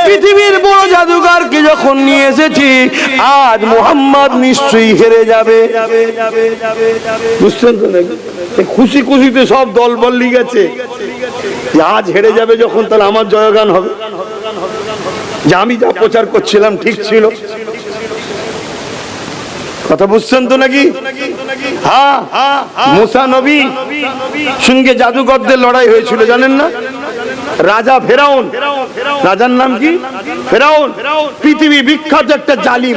পৃথিবীর বড় জাদুকরকে যখন নিয়ে এসেছি, আজ মুহাম্মদ নিশ্চয়ই হেরে যাবে। বুঝছেন তো নাকি? খুশি খুশিতে সব দল বল নিয়ে গেছে, আজ হেরে যাবে যখন, তাহলে আমার জয়গান হবে, যে আমি যা প্রচার করছিলাম ঠিক ছিল। কথা বুঝছেন তো নাকি? হ্যাঁ, মুসা নবী সঙ্গে জাদুকরদের লড়াই হয়েছিল, জানেন না? রাজা ফেরাউন, রাজার নাম কি? ফেরাউন। পৃথিবী বিখ্যাত একটা জালিম,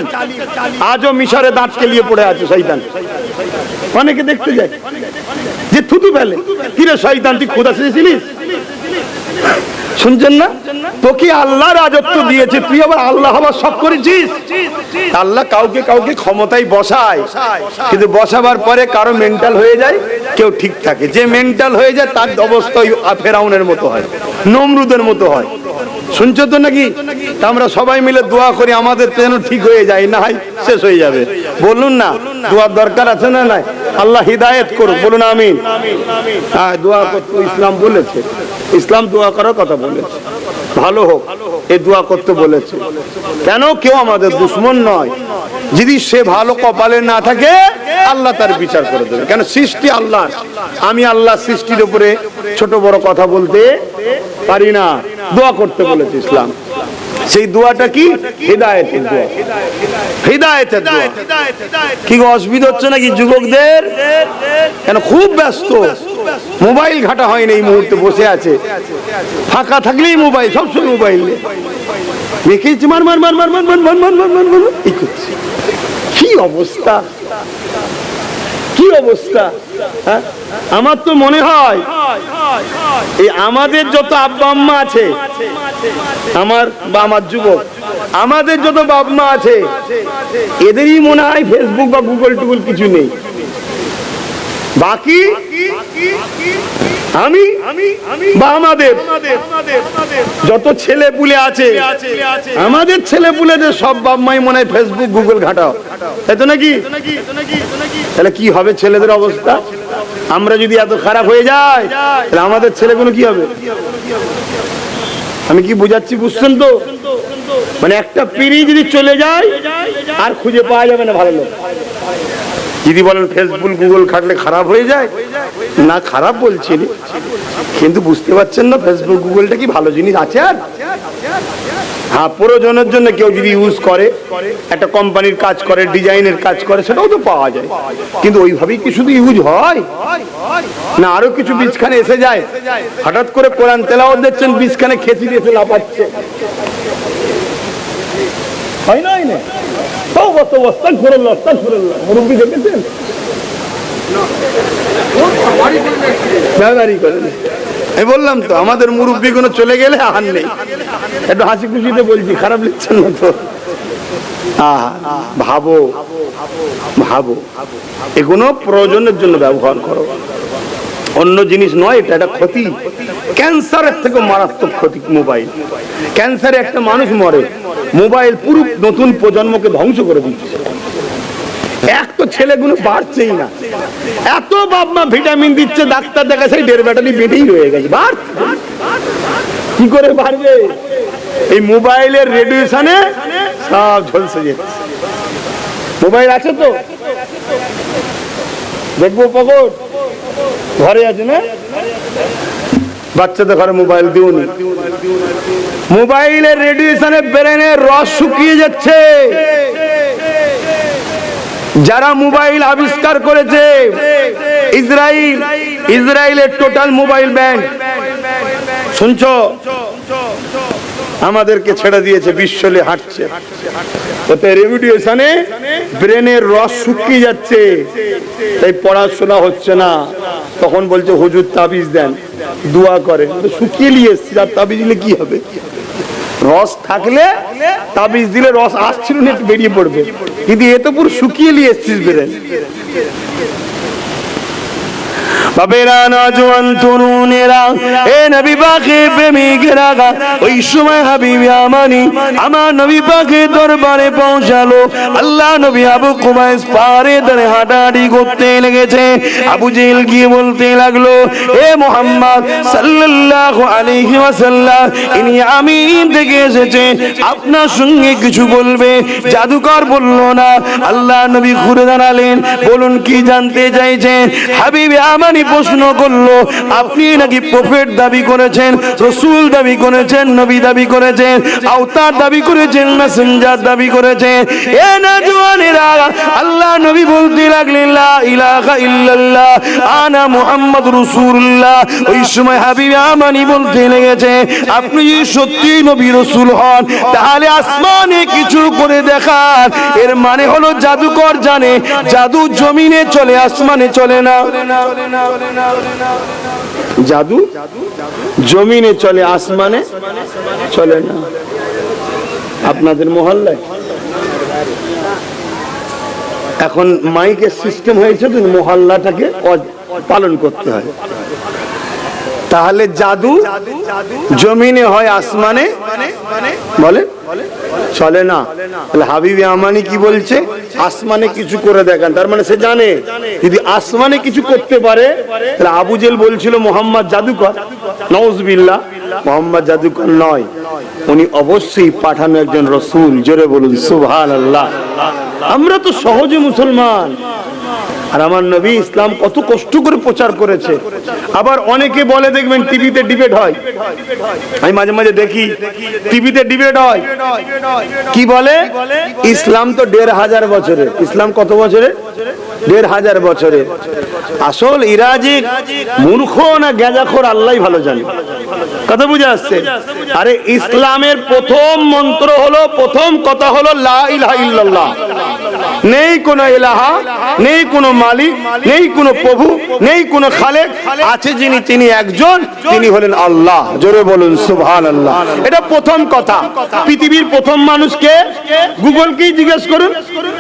আজও মিশরে দাঁত কেলিয়ে পড়ে আছে শয়তান। অনেকে দেখতে যায় যে থুতু ফেলে, কিরে শয়তান তুই খোদা সেজেছিলিস? শুনছেন না? তোকে আল্লাহ রাজত্ব দিয়েছে, তুই আবার আল্লাহ হবার শখ করেছিস। আল্লাহ কাউকে কাউকে ক্ষমতায় বসায়, কিন্তু বসাবার পরে কারো মেন্টাল হয়ে যায়, কেউ ঠিক থাকে। যে মেন্টাল হয়ে যায় তার অবস্থা ফেরাউনের মতো হয়, নমরুদের মতো হয়। শুনছো তো নাকি? তা আমরা সবাই মিলে দোয়া করি আমাদের যেন ঠিক হয়ে যায়, না হয় শেষ হয়ে যাবে। বলুন না, দোয়ার দরকার আছে না নাই? আল্লাহ হিদায়াত করুক, বলুন আমিন। হ্যাঁ, দোয়া করতে ইসলাম বলেছে, ইসলাম দোয়া করার কথা বলেছে। ভালো হোক এই দোয়া করতে বলেছে। কেন? কেউ আমাদের দুশমন নয়। যদি সে ভালো কপালে না থাকে আল্লাহ তার বিচার করে দেবে। কেন? সৃষ্টি আল্লাহ। আমি আল্লাহ সৃষ্টির উপরে ছোট বড় কথা বলতে পারি না। দোয়া করতে বলেছে ইসলাম। সেই দোয়াটা কি? হিদায়াতের দোয়া। হিদায়াতের দোয়া। কি অসুবিধা হচ্ছে নাকি যুবকদের? কেন? খুব ব্যস্ত, মোবাইল ঘাটা হয়নি, এই মুহূর্তে বসে আছে, ফাঁকা থাকলেই মোবাইল, সবসময় মোবাইল দেখেছি, মার মার মার মার মার মার মার মার মার মার মার এই করছে। কি অবস্থা, কি অবস্থা! হ্যাঁ, আমার তো মনে হয় এই আমাদের যত আব্বা আম্মা আছে, আমার বা আমার যুবক, আমাদের যত বাবা মা আছে, এদেরই মনে হয় ফেসবুক বা গুগল টুগল কিছু নেই। বাকি আমি বা আমাদের যত ছেলে পুলে আছে, আমাদের ছেলে পুলেদের সব বাপ মাই মনে হয় ফেসবুক গুগল ঘাটাও, তাই তো নাকি? তাহলে কি হবে ছেলেদের অবস্থা? আমরা যদি এত খারাপ হয়ে যাই তাহলে আমাদের ছেলেগুলো কি হবে? আমি কি বুঝাচ্ছি, বুঝছেন তো? মানে একটা পিড়ি যদি চলে যায় আর খুঁজে পাওয়া যাবে না ভালো লোক। যদি বলেন ফেসবুক গুগল খাটলে খারাপ হয়ে যায়, না খারাপ বলছি, কিন্তু বুঝতে পারছেন না ফেসবুক গুগলটা কি ভালো জিনিস আছে? আর হ্যাঁ, প্রয়োজনের জন্য কেউ যদি ইউজ করে, একটা কোম্পানির কাজ করে, ডিজাইনের কাজ করে, সেটাও তো পাওয়া যায়। কিন্তু ওইভাবেই কি শুধু ইউজ হয় না আরো কিছু বীজখানে এসে যায়? হঠাৎ করে কোরআন তেলাওয়াত দেখছেন, বীজখানে খেচি দিয়েছে, লাফাচ্ছে, হয় না? না মুরব্বী দেখেছেন? আমি বললাম তো আমাদের মুরব্বী কোনো চলে গেলে আর নেই। একটু হাসি খুশিতে বলছি, খারাপ লিখছেন না তো? ভাবো ভাবো, এগুলো প্রয়োজনের জন্য ব্যবহার করো, অন্য জিনিস নয়। এটা একটা ক্ষতি, ক্যান্সারের থেকে মারাত্মক ক্ষতি মোবাইল। ক্যান্সারে একটা মানুষ মরে, মোবাইল পুরো নতুন প্রজন্মকে ধ্বংস করে দিচ্ছে। এক তো ছেলেগুলো বাড়ছেই না, এত বাপ মা ভিটামিন দিচ্ছে, ডাক্তার দেখা সেই 1.5 ব্যাটারি বেটেই রয়ে গেছে, কি করে বাড়বে? এই মোবাইলের রেডিয়েশনে সব ঝলসে যাচ্ছে। মোবাইল আছে তো দেখবো, পকট ঘরে আছে না? বাচ্চাদের ঘরে মোবাইল দিওনি। মোবাইলের রেডিয়েশনে ব্রেনের রস শুকিয়ে যাচ্ছে। যারা মোবাইল আবিষ্কার করেছে, ইসরায়েলের টোটাল মোবাইল ব্যান্ড, শুনছো? আমাদেরকে ছেড়ে দিয়েছে, বিশ্বলে হাঁটছে, ওতে রেডিয়েশনে ব্রেনের রস শুকিয়ে যাচ্ছে, তাই পড়াশোনা হচ্ছে না। তখন বলছে হুজুর তাবিজ দেন, দোয়া করে, শুকিয়ে নিয়ে এসছি, আর তাবিজ দিলে কি হবে? রস থাকলে তাবিজ দিলে রস আসছিল না, একটু বেরিয়ে পড়বে, কিন্তু এ তো পুরো শুকিয়ে নিয়ে এসছিস ব্রেন। বাবেরা, নওজোয়ান তরুণেরা, এ নবী পাকের প্রেমিকেরা, ওই সময় হাবিব আমানি আমার নবী পাকের দরবারে পৌঁছালো। আল্লাহ নবী আবু কুবাইস পারে ধরে হাঁটাহাঁটি করতে লেগেছে। আবু জেহেল গিয়ে বলতে লাগলো, এ মুহাম্মদ সাল্লাল্লাহু আলাইহি ওয়াসাল্লাম, ইনি আমিন থেকে এসেছে, আপনার সঙ্গে কিছু বলবে। জাদুকর বলল না। আল্লাহ নবী ঘুরে দাঁড়ালেন, বলুন কি জানতে চাইছেন? হাবিব আমানি প্রশ্ন করলো, আপনি নাকি প্রফেট দাবি করেছেন, রাসূল দাবি করেছেন, নবী দাবি করেছেন, আওতার দাবি করেছেন, মেসেঞ্জার দাবি করেছেন। এ নওজোয়ানেরা, আল্লাহ নবী বলতে লাগলেন, লা ইলাহা ইল্লাল্লাহ আনা মুহাম্মাদুর রাসূলুল্লাহ। ওই সময় হাবিব আমানি বলতে লেগেছে, আপনি যদি সত্যি নবী রাসূল হন, তাহলে আসমানে কিছু করে দেখান। এর মানে হলো জাদুকর জানে জাদু জমিনে চলে, আসমানে চলে না। জাদু জমিনে চলে, আসমানে চলে না। আপনাদের মহল্লায় এখন মাইকের সিস্টেম হয়েছে, তো মহল্লাটাকে পালন করতে হয়। তাহলে জাদু জমিনে হয়, আসমানে বলে চলে না। তাহলে হাবিবে আমানি কি বলছে? আসমানে কিছু করে দেখান। তার মানে সে জানে যদি আসমানে কিছু করতে পারে, তাহলে আবু জেহেল বলছিল মোহাম্মদ জাদুকর। নাউজুবিল্লাহ, মোহাম্মদ জাদুকর নয়। উনি অবশ্যই পাঠানো একজন রসুল। জোরে বলুন সুবহানাল্লাহ। আমরা তো সহজে মুসলমান, আর আমার নবী ইসলাম কত কষ্ট করে প্রচার করেছে। আবার অনেকে বলে, দেখবেন টিভিতে ডিবেট হয়, আমি মাঝে মাঝে দেখি টিভিতে ডিবেট হয়, কি বলে ইসলাম তো 1500 বছরের। ইসলাম কত বছরের? 1500 বছরের। আসল ইরা যে মূর্খ না গেজাখোর আল্লাহই ভালো জানে। কথা বুঝে আসছে? আরে ইসলামের প্রথম মন্ত্র হলো, প্রথম কথা হলো লা ইলাহা ইল্লাল্লাহ। নেই কোনো ইলাহা, নেই কোনো মালিক, নেই কোনো প্রভু, নেই কোনো খালেক, আছে যিনি, তিনি একজন, তিনি হলেন আল্লাহ। জোরে বলুন সুবহানাল্লাহ। এটা প্রথম কথা। পৃথিবীর প্রথম মানুষকে গুগলকেই জিজ্ঞেস করুন।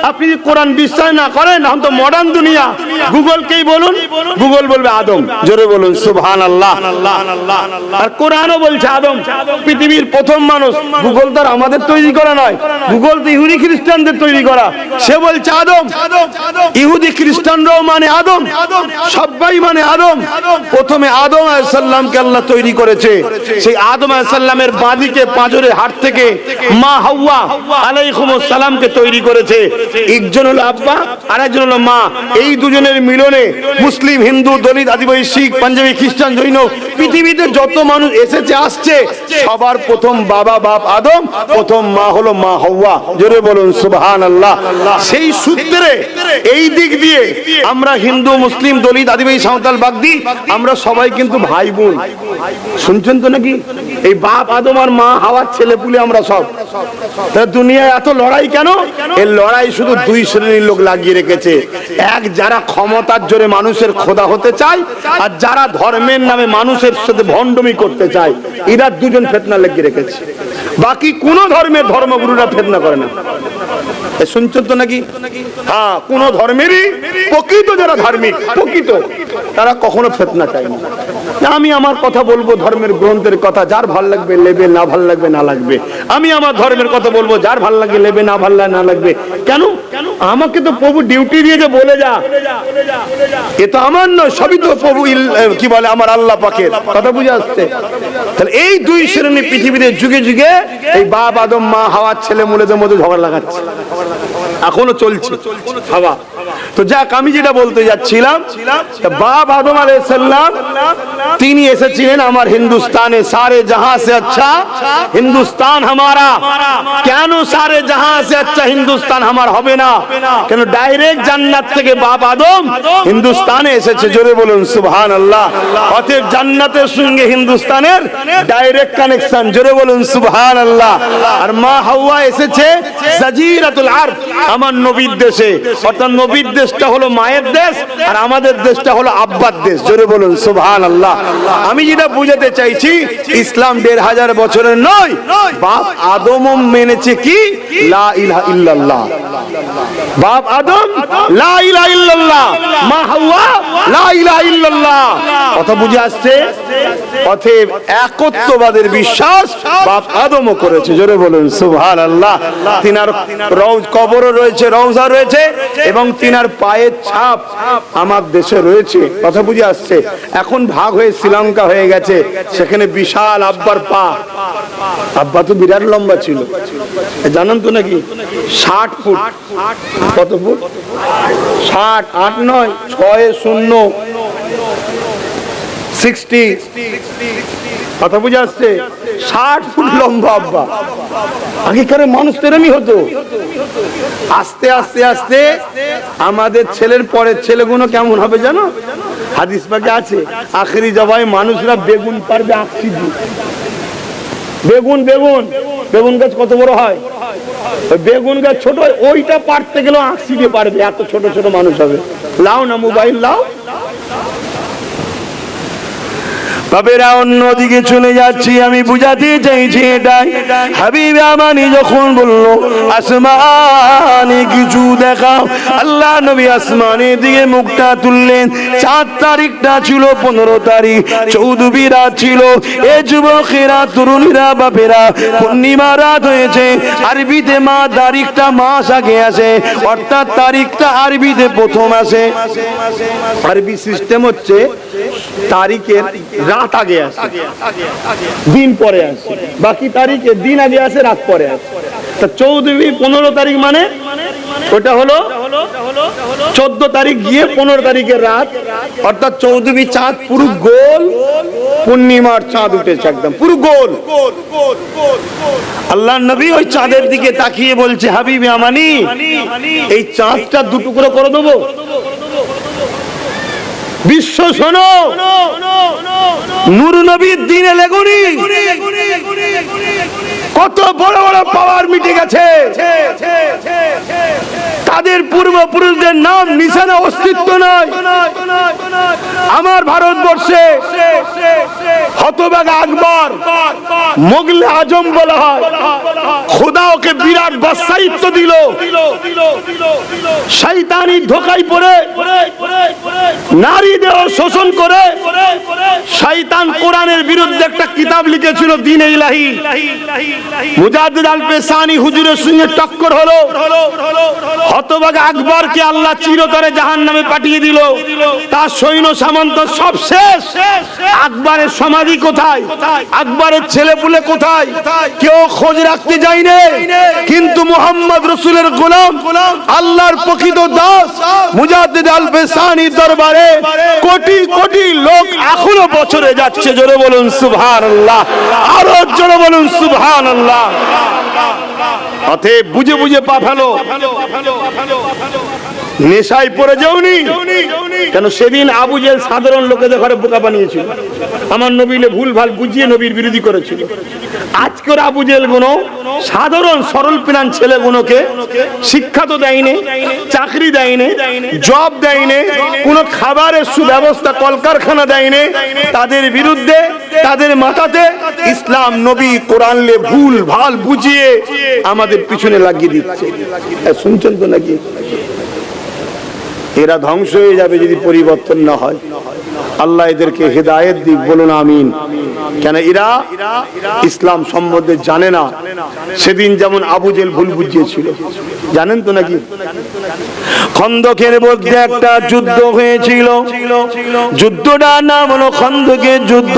আপনি যদি কোরআন বিশ্বাস না করেন, এখন তো মডার্ন দুনিয়া, গুগলকেই বলুন, গুগল বলবে আদম। জোরে বলুন সুবহানাল্লাহ। আর কোরআনও বলছে আদম পৃথিবীর প্রথম মানুষ। গুগল তো আর আমাদের তৈরি করা নয়, গুগল তো ইহুদি খ্রিস্টানদের তৈরি করা। সে বলছে আদম। ইহুদি খ্রিস্টানরাও মানে আদম, সবাই মানে আদম। প্রথমে আদম আলাইহিস সালামকে আল্লাহ তৈরি করেছে। সেই আদম আলাইহিস সালামের বাঁদিকে পাঁজরের হাড় থেকে মা হাওয়া আলাইহিস সালামকে তৈরি করেছে। একজন হলো আব্বা, আরেকজন হলো মা। এই দুজনের মিলনে মুসলিম, হিন্দু, দলিত, আদিবাসী, শিখ, পাঞ্জাবি, খ্রিস্টান, জৈন, পৃথিবীতে যত মানুষ এসেছে আসছে, সবার প্রথম বাবা বাপ আদম, প্রথম মা হলো মা হাওয়া। জোরে বলুন সুবহানাল্লাহ। সেই সূত্রে এই দিক দিয়ে আমরা হিন্দু, মুসলিম, দলিত, আদিবাসী, সাঁওতাল, বাগদি, আমরা সবাই কিন্তু ভাই বোন। শুনছেন তো নাকি? এই বাপ আদম আর মা হাওয়ার ছেলে পুলে আমরা সব। দুনিয়ায় এত লড়াই কেন? এই লড়াই শুধু দুই শ্রেণীর লোক লাগিয়ে রেখেছে। এক, যারা ক্ষমতার জোরে মানুষের খোদা হতে চায়, আর যারা ধর্মের নামে মানুষের সাথে ভণ্ডমি করতে চায়। এরা দুজন ফিতনা লাগিয়ে রেখেছে। বাকি কোন ধর্মের ধর্মগুরুরা ফিতনা করে না। শুনছেন তো নাকি? হ্যাঁ, কোন ধর্মেরই প্রকৃত যারা ধার্মিক, প্রকৃত, তারা কখনো ফিতনা চায় না। আমি আমার কথা বলবো, ধর্মের গ্রন্থের কথা, যার ভাল লাগবে নেবে, না ভাল লাগবে না লাগবে। আমি আমার ধর্মের কথা বলবো, যার ভাল লাগে নেবে, না ভাল লাগে না লাগবে। কেন? আমাকে তো প্রভু ডিউটি দিয়েছে, বলে যা। এ তো আমার নয়, সবই তো প্রভু কি বলে আমার আল্লাহ পাকের। কথা বুঝে আসছে? তাহলে এই দুই শ্রেণী পৃথিবীতে যুগে যুগে এই বাপ আদম মা হাওয়ার ছেলে মুলেদের মধ্যে ঝগড়া লাগাচ্ছে, এখনো চলছে হাওয়া। তো যাক, আমি যেটা বলতে যাচ্ছিলাম, বাপ আদম আলাইহিস সালাম তিনি এসেছিলেন আমার হিন্দুস্তানে। সারে জাহাঁ সে আচ্ছা হিন্দুস্তান হামারা। কেন সারে জাহাঁ সে আচ্ছা হিন্দুস্তান আমার হবে না? কেন? ডাইরেক্ট জান্নাত থেকে বাপ আদম হিন্দুস্তানে এসেছে। জোরে বলুন সুবহানাল্লাহ। অতএব জান্নাতের সঙ্গে হিন্দুস্তানের ডাইরেক্ট কানেকশন। জোরে বলুন সুবহানাল্লাহ। আর মা হাওয়া এসেছে জাজিরাতুল আরব, আমার নবীর দেশে। অর্থাৎ নবীর দেশটা হলো মায়ের দেশ, আর আমাদের দেশটা হলো আব্বার দেশ। জোরে বলুন সুবহানাল্লাহ। আমি যেটা বুঝাতে চাইছি, ইসলাম 1500 বছরের নয়। বাপ আদমও মেনেছে কি? লা ইলাহা ইল্লাল্লাহ। বাপ আদম লা ইলাহা ইল্লাল্লাহ, মা হাওয়া লা ইলাহা ইল্লাল্লাহ। কথা বুঝে আসছে? অতএব একত্ববাদের বিশ্বাস বাপ আদমও করেছে। জোরে বলুন সুবহানাল্লাহ। তিনার কবরও রয়েছে, রওজা রয়েছে, এবং তিনার পায়ের ছাপ আমার দেশে রয়েছে। কথা বুঝে আসছে? এখন ভাগ হয়ে শ্রীলঙ্কা হয়ে গেছে, সেখানে বিশাল আব্বার পা। আব্বা তো বিরাট লম্বা ছিল, জানেন তো নাকি? 60 ফুট। কত ফুট? 60, 8 নয়, 6 60। কথা বুঝে আসছে? 60 ফুট লম্বা আব্বা। আগেকার মানুষ তেরমি হতো। আস্তে আস্তে আস্তে আমাদের ছেলের পরের ছেলেগুলো কেমন হবে জানো? হাদিস পাকে আছে, আখেরি জবাই মানুষরা বেগুন পারবে আকছি দিয়ে। বেগুন বেগুন বেগুন গাছ কত বড় হয়? বেগুন গাছ ছোট, ওইটা পারতে গেলেও আকছি দিয়ে পারবে, এত ছোট ছোট মানুষ হবে। লাও না মোবাইল লাও। বাবেরা অন্যদিকে চলে যাচ্ছি, আমি বুঝাতে চাইছি এটাই। হাবিব আমানি যখন বললো আসমানে কিছু দেখাও, আল্লাহ নবী আসমানের দিকে মুখটা তুললেন। 4 তারিখটা ছিল 15 তারিখ, চৌদ্বী রাত ছিল। এ যুবকেরা, তরুণীরা, বাপেরা, পূর্ণিমা রাত হয়েছে। আরবিতে মা তারিখটা মাস আগে আসে, অর্থাৎ তারিখটা আরবিতে প্রথম আসে। আরবি সিস্টেম হচ্ছে তারিখের রাত আগে আসে, দিন পরে আসে, বাকি তারিখে দিন আগে আসে, রাত পরে আসে। তা 14 15 তারিখ মানে ওটা হলো 14 তারিখ গিয়ে 15 তারিখের রাত, অর্থাৎ 14 চাঁদ পুরো গোল, পূর্ণিমার চাঁদ উঠেছে একদম পুরো গোল। আল্লাহ নবী ওই চাঁদের দিকে তাকিয়ে বলছে, হাবিবে আমানি, এই চাঁদটা দুটুকরো করে দেবো। বিশ্ব শোনো, নূর নবীর দিনে লেগুনি কত বড় বড় পাওয়ার মিটে গেছে, তাদের পূর্বপুরুষদের নাম নিশানা অস্তিত্ব নয়। আমার ভারতবর্ষে হতভাগা আকবর, মোগলে আজম বলা হয়, খোদা ওকে বিরাট বাদশাহিত্ব দিল, শয়তানি ধোঁকায় পড়ে নারী দেহ শোষণ করে শয়তান কোরআনের বিরুদ্ধে একটা কিতাব লিখেছিল, দ্বীন ইলাহি। মুজাদ্দিদ আল পেশানি হুজুরের সঙ্গে টক্কর হলো, হতভাগা আকবরকে আল্লাহ চিরতরে জাহান্নামে পাঠিয়ে দিল, তার সৈন্য সামন্ত সব শেষ। আকবরের সমাধি কোথায়, আকবরের ছেলেপুলে কোথায়, কেউ খোঁজ রাখতে যায়নি। কিন্তু মুহাম্মদ রাসূলের গোলাম, আল্লাহর প্রকৃত দাস মুজাদ্দিদ আল পেশানির দরবারে কোটি কোটি লোক এখনো বছরে যাচ্ছে। জোরে বলুন সুবহানাল্লাহ, আরো জোরে বলুন সুবহানাল্লাহ। অতএব বুঝে বুঝে পা ফেলো, নেশায় পড়ে যাওনি কেন? সেদিন আবু জেহেল সাধারণ লোকেদের ঘরে বোকা বানিয়েছিল, আমার নবীকে ভুল ভাল বুঝিয়ে নবীর বিরোধী করেছিল। আজকের আবু জেহেল গুলো সাধারণ সরল প্রাণ ছেলেগুলোকে শিক্ষা তো দেয়নি, চাকরি দেয়নি, জব দেয়নি, কোনো খাবারের সুব্যবস্থা কলকারখানা দেয়নি। তাদের বিরুদ্ধে, তাদের মাথাতে ইসলাম নবী কোরআনলে ভুল ভাল বুঝিয়ে আমাদের পিছনে লাগিয়ে দিচ্ছে। শুনছেন তো নাকি? এরা ধ্বংস হয়ে যাবে যদি পরিবর্তন না হয়। আল্লাহ এদেরকে হেদায়েত দিক, বলুন আমিন। কেন এরা ইসলাম সম্বন্ধে জানে না। সেদিন যেমন আবু জেহেল ভুল বুঝিয়েছিল, জানেন তো নাকি? খন্দকের মধ্যে একটা যুদ্ধ হয়েছিল, যুদ্ধটার নাম হলো খন্দকের যুদ্ধ।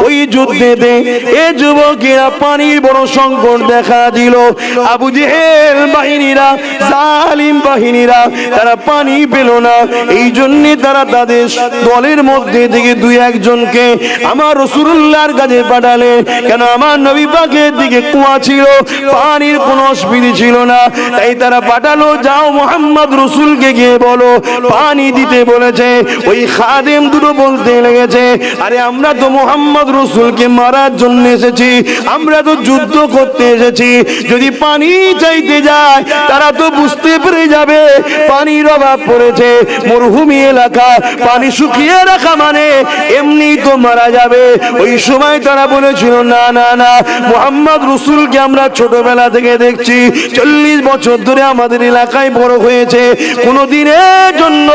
ওই যুদ্ধেতে এ যুবকেরা পানির বড় সংকট দেখা দিল। আবু জেহেল বাহিনীরা, জালিম বাহিনীরা, তারা পানি পেল না। এই জন্য তারা তাদের দলের মধ্যে থেকে 2-1 জনকে আমার রাসূলুল্লাহর কাছে পাঠালেন। কেন? আমার নবী পাকের দিকে কুয়া ছিল, পানির কোনো অসুবিধা ছিল না, তাই তারা পাঠালো, যাও মুহাম্মদ রাসূলকে গিয়ে বলো পানি দিতে বলেছে। ওই খাদেম দুটো বলতে লেগেছে, আরে আমরা তো মুহাম্মদ রাসূলকে মারার জন্য এসেছি, আমরা তো যুদ্ধ করতে এসেছি। যদি পানি চাইতে যায় তারা তো বুঝতে পেরে যাবে পানির অভাব পড়েছে, মরুভূমি এলাকা, পানি শুকিয়ে রাখা মানে এমনি তো মারা যাবে। ওই সময় তারা বলেছিল, না না না, মুহাম্মদ রাসূলকে আমরা ছোটবেলা থেকে দেখছি, 40 বছর ধরে আমাদের এলাকায় বড় হয়েছে, কোনো দিনের জন্য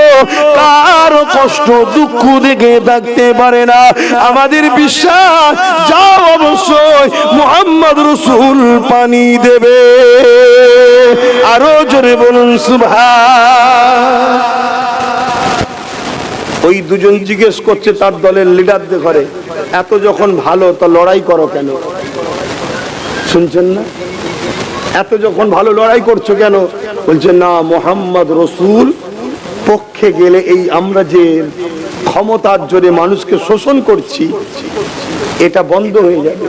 কারো কষ্ট দুঃখ দেখে থাকতে পারে না। আমাদের বিশ্বাস, যাও অবশ্যই মুহাম্মদ রাসূল পানি দেবে। আরো জোরে বলুন সুবহান। ওই দুজন জিজ্ঞেস করছে তার দলের লিডারদের ঘরে, এত যখন ভালো তা লড়াই করো কেন? শুনছেন না? এত যখন ভালো লড়াই করছো কেন? বলছে না, মুহাম্মদ রাসূল পক্ষে গেলে এই আমরা যে ক্ষমতার জোরে মানুষকে শোষণ করছি এটা বন্ধ হয়ে যাবে।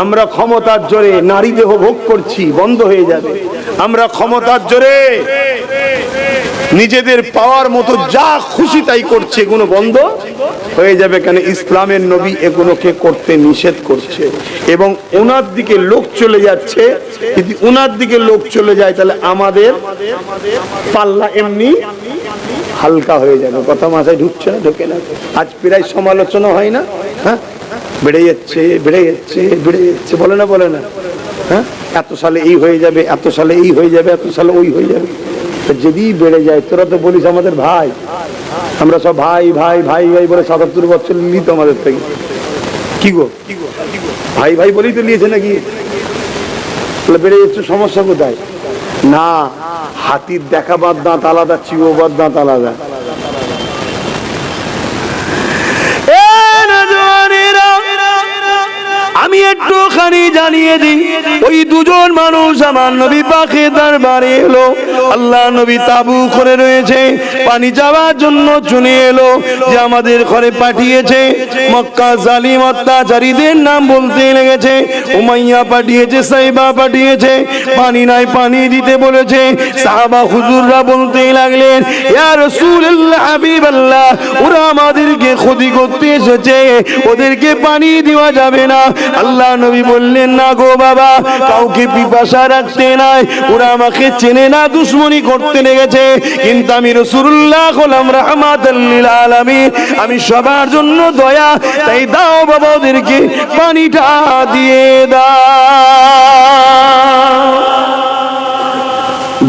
আমরা ক্ষমতার জোরে নারী দেহ ভোগ করছি, বন্ধ হয়ে যাবে। আমরা ক্ষমতার জোরে নিজেদের পাওয়ার মতো যা খুশি তাই করছে, এগুলো বন্ধ হয়ে যাবে। কেন? ইসলামের নবী এগুলোকে করতে নিষেধ করছে এবং ওনার দিকে লোক চলে যাচ্ছে। যদি ওনার দিকে লোক চলে যায় তাহলে আমাদের পাল্লা এমনি হালকা হয়ে যাবে। কথা মাথায় ঢুকছে না? ঢোকে না? আজ প্রায় সমালোচনা হয় না? হ্যাঁ, বেড়ে যাচ্ছে, বেড়ে যাচ্ছে, বেড়ে যাচ্ছে, বলে না? বলে না? হ্যাঁ, এত সালে এই হয়ে যাবে, এত সালে এই হয়ে যাবে, এত সালে ওই হয়ে যাবে। যদি বেড়ে যায়, তোরা তো বলিস আমাদের ভাই, আমরা সব ভাই ভাই ভাই ভাই বলে 77 বছর নিত আমাদের থেকে। কি গো, ভাই ভাই বলেই তো নিয়েছে নাকি? বেড়ে যাচ্ছে, সমস্যা কোথায়? না, হাতির দেখাবার দাঁত আলাদা, চিবোবার দাঁত আলাদা। আমি একটুখানি জানিয়ে দিই, ওই দুজন মানুষ আমার নবী পাকের দরবারে এলো। আল্লাহ নবী তাবু করে রয়েছে, পানি যাওয়ার জন্য চলে এলো, যে আমাদের ঘরে পাঠিয়েছে মক্কা জালিম অত্যাচারীদের নাম বলতে লেগেছে। উমাইয়া পাঠিয়েছে, সাইবা পাঠিয়েছে, পানি নাই পানি দিতে বলেছে। সাহাবা হুজুররা বলতে লাগলেন, ইয়া রাসূলুল্লাহ, হাবিবাল্লাহ, ওরা আমাদেরকে ক্ষতি করতে এসেছে, ওদেরকে পানি দেওয়া যাবে না। আল্লাহ নবী বললেন, না গো বাবা, কাউকে পিপাসা রাখতে নাই, ওরা আমাকে চেনে না, দুশমনি করতে লেগেছে, কিন্তু আমি রাসূলুল্লাহ হলাম রাহমাতাল লিল আলামিন, আমি সবার জন্য দয়া, তাই দাও বাবা ওদেরকে পানিটা দিয়ে দাও।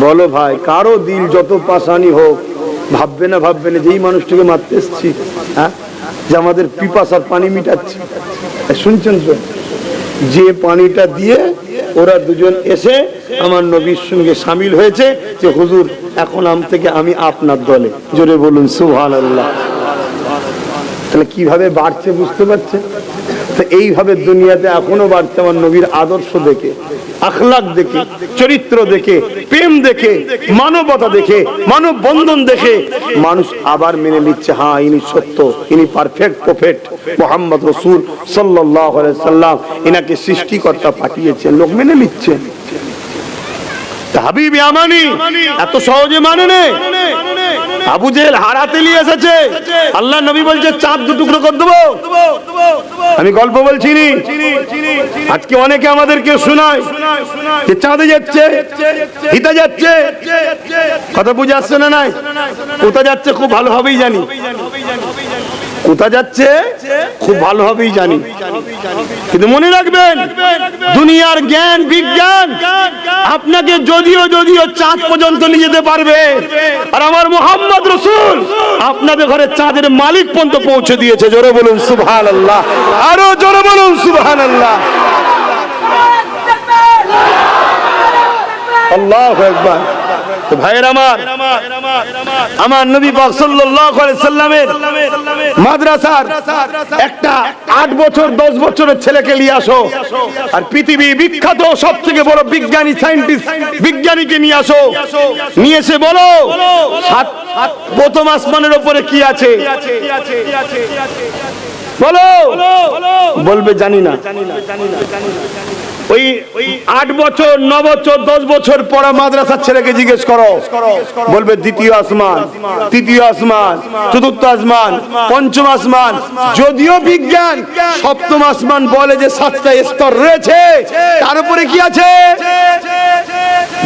বলো ভাই, কারো দিল যত পাশানি হোক, ভাববে না যেই মানুষটিকে মারতে এসছি, হ্যাঁ, যে আমাদের পিপাসার পানি মিটাচ্ছি। শুনছেন তো, যে পানিটা দিয়ে ওরা দুজন এসে আমার নবীর সঙ্গে সামিল হয়েছে, যে হুজুর এখন থেকে আমি আপনার দলে। জোরে বলুন সুবহানাল্লাহ। তাহলে কিভাবে বাড়ছে বুঝতে পারছেন? তো এইভাবে দুনিয়াতে এখনো বাড়ছে আমার নবীর আদর্শ দেখে, আখলাক দেখে, চরিত্র দেখে, প্রেম দেখে, মানবতা দেখে, মানব বন্ধন দেখে মানুষ আবার মেনে নিচ্ছে, হ্যাঁ ইনি সত্য, ইনি পারফেক্ট প্রফেট মুহাম্মদ রাসূল সাল্লাল্লাহু আলাইহি সাল্লাম, ইনাকে সৃষ্টিকর্তা পাঠিয়েছেন, লোক মেনে নিচ্ছে। হাবিব ইয়ামানি এত সহজে মানে না। আবু জেহেল হারাতে নিয়ে এসেছে, আল্লাহ নবী বলছে চাঁদ দু টুকরো করে দেবো। আমি গল্প বলছি নি, আজকে অনেকে আমাদেরকে শোনায় যে চাঁদে যাচ্ছে, হিতে যাচ্ছে, কথা বুঝে আসছে না? নাই, কোথা যাচ্ছে খুব ভালোভাবেই জানি, কোথা যাচ্ছে খুব ভালোভাবেই জানি, কিন্তু মনে রাখবেন দুনিয়ার জ্ঞান বিজ্ঞান আপনাকে যদিও চাঁদ পর্যন্ত নিয়ে যেতে পারবে, আর আমার মুহাম্মদ রাসূল আপনাদের ঘরে চাঁদের মালিক পর্যন্ত পৌঁছে দিয়েছে। জোরে বলুন সুবহানাল্লাহ, আরো জোরে বলুন সুবহানাল্লাহ। আল্লাহু আকবার। তো ভাইয়ের আমার নবী পাক সাল্লাল্লাহু আলাইহি সাল্লামের মাদ্রাসার একটা 8 বছর 10 বছরের ছেলেকে নিয়ে আসো, আর পৃথিবী বিখ্যাত সবথেকে বড় বিজ্ঞানী সায়েন্টিস্ট বিজ্ঞানীকে নিয়ে আসো, নিয়ে এসে বলো প্রথম আসমানের উপরে কি আছে, বলো, বলবে জানি না। ওই 8 বছর 9 বছর 10 বছর পড়া মাদ্রাসার ছেলেকে জিজ্ঞেস করো, বলবে দ্বিতীয় আসমান, তৃতীয় আসমান, চতুর্থ আসমান, পঞ্চম আসমান। যদিও বিজ্ঞান সপ্তম আসমান বলে যে 7টা স্তর রয়েছে, তার উপরে কি আছে?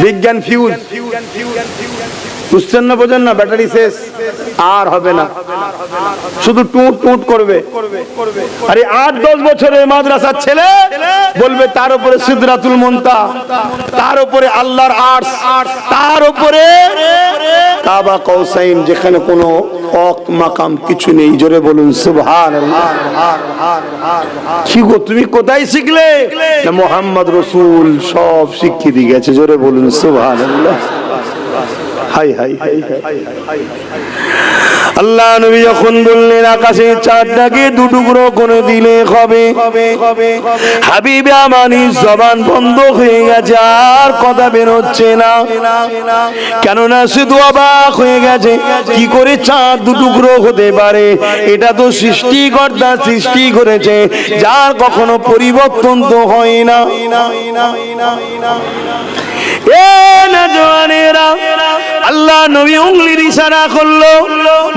বিজ্ঞান ফিউজ। বুঝছেন না, বোঝেন না? ব্যাটারি শেষ, আর হবে না, শুধু টুট টুট করবে। আরে 8-10 বছরের মাদ্রাসার ছেলে বলবে তার উপরে সিদরাতুল মুনতাহা, তার উপরে আল্লাহর আরশ, তার উপরে কাবা কৌসাইন, যেখানে কোনো ওয়াক্ত মাকাম কিছু নেই। জোরে বলুন সুবহানাল্লাহ। কি গো, তুমি কোথায় শিখলে? না, মুহাম্মদ রাসূল সব শিখিয়ে দিয়ে গেছে। জোরে বলুন সুবহানাল্লাহ। হাই হাই হাই হাই। আল্লাহ নবী যখন বললেন আকাশের চাঁদটাকে 2 টুকরো করে দিলে হবে, হাবিব আমানি জবান বন্ধ হয়ে গেছে, আর কথা বের হচ্ছে না। কেননা শুধু অবাক হয়ে গেছে, কি করে চাঁদ 2 টুকরো হতে পারে? এটা তো সৃষ্টিকর্তা সৃষ্টি করেছে, যার কখনো পরিবর্তন তো হয় না। এ নওজওয়ানেরা, আল্লাহ নবী উংলির ইশারা করলো,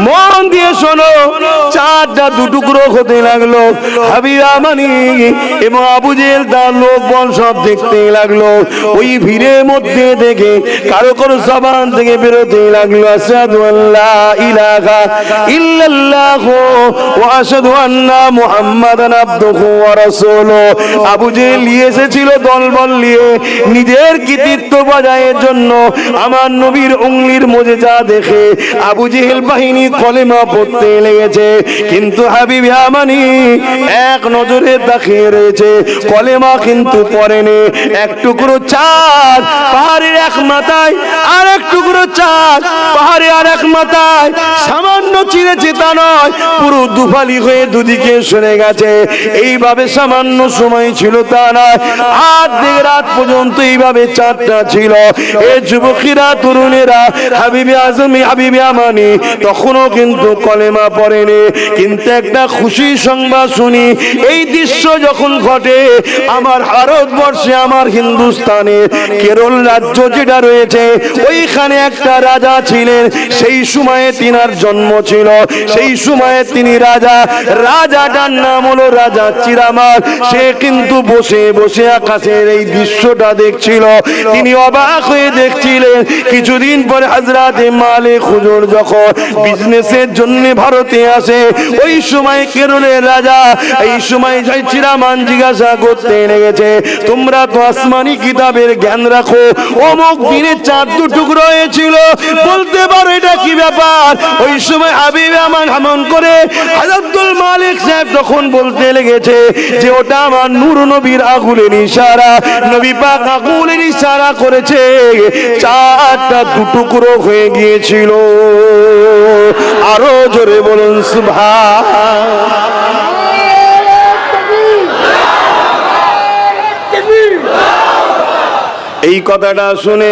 মন দিয়ে শোনো। চাঁদটা 2 টুকরো হতে লাগলো। হাবিব আমানি এবং আবু জেহেল তার লোক বল সব দেখতে লাগলো। ওই ভিড়ের মধ্যে দেখে কারো জবান থেকে বেরোতে লাগলো, আশহাদু আল্লা ইলাহা ইল্লাল্লাহু ওয়া আশহাদু আন্না মুহাম্মাদান আবদুহু ওয়া রাসূলুহু। আবু জেহেল নিয়ে এসেছিল দলবল নিয়ে নিজের কৃতিত্ব বজায়ের জন্য। আমার নবীর উংলির মুজিজা দেখে আবু জেহেল বাহিনী কলেমা পড়তে লেগেছে, কিন্তু হাবিব আমানি এক নজরে তাকিয়ে রয়েছে, কলেমা কিন্তু পড়েনি। এক টুকরো চাঁদ পাহাড়ের এক মাথায়, আর এক টুকরো চাঁদ পাহাড়ে আর এক মাথায় সামান্য চিরেছে তা নয়, পুরো দুফালি হয়ে দুদিকে সরে গেছে। এইভাবে সামান্য সময় ছিল তা নয়, আজ থেকে রাত পর্যন্ত এইভাবে চাঁদটা ছিল। এ যুবকেরা, তরুণেরা, হাবিবে আজমি, হাবিবে আমানি তখনও কিন্তু কলেমা পড়েনি। কিন্তু একটা খুশি সংবাদ শুনি, এই দৃশ্য যখন ঘটে আমার ভারতবর্ষে, আমার হিন্দুস্তানে কেরল রাজ্য যেটা রয়েছে, ওইখানে একটা রাজা ছিলেন। সেই সময়ে তিনার জন্ম ছিল, সেই সময়ে তিনি রাজা। রাজাটার নাম হলো রাজা চিরামাল। সে কিন্তু বসে বসে আকাশের এই দৃশ্যটা দেখছিল। তিনি অবাক হয়ে দেখছিলেন। কিছুদিন পরে হযরত মালিক হুজুর যখন বিজনেসের জন্য ভারতে আসে, ওই সময় কেরলের রাজা এই সময় চিরামান জিজ্ঞাসা করতে লেগেছে, তোমরা তো আসমানি কিতাবের জ্ঞান রাখো, অমুক দিনে চাঁদ টুকরো হয়েছিল, বলতে পারো এটা কি ব্যাপার? ওই সময় হাবিব আমান হামন করে হযরতুল মালিক সাহেব তখন বলতে লেগেছে যে ওটা আমার নূর নবীর আগুনের ইশারা। নবী পাক আগুনের ইশারা করেছে, চাঁদটা টুকরো হয়ে গিয়েছিল। আরো জোরে বলুন সুবহান। এই কথাটা শুনে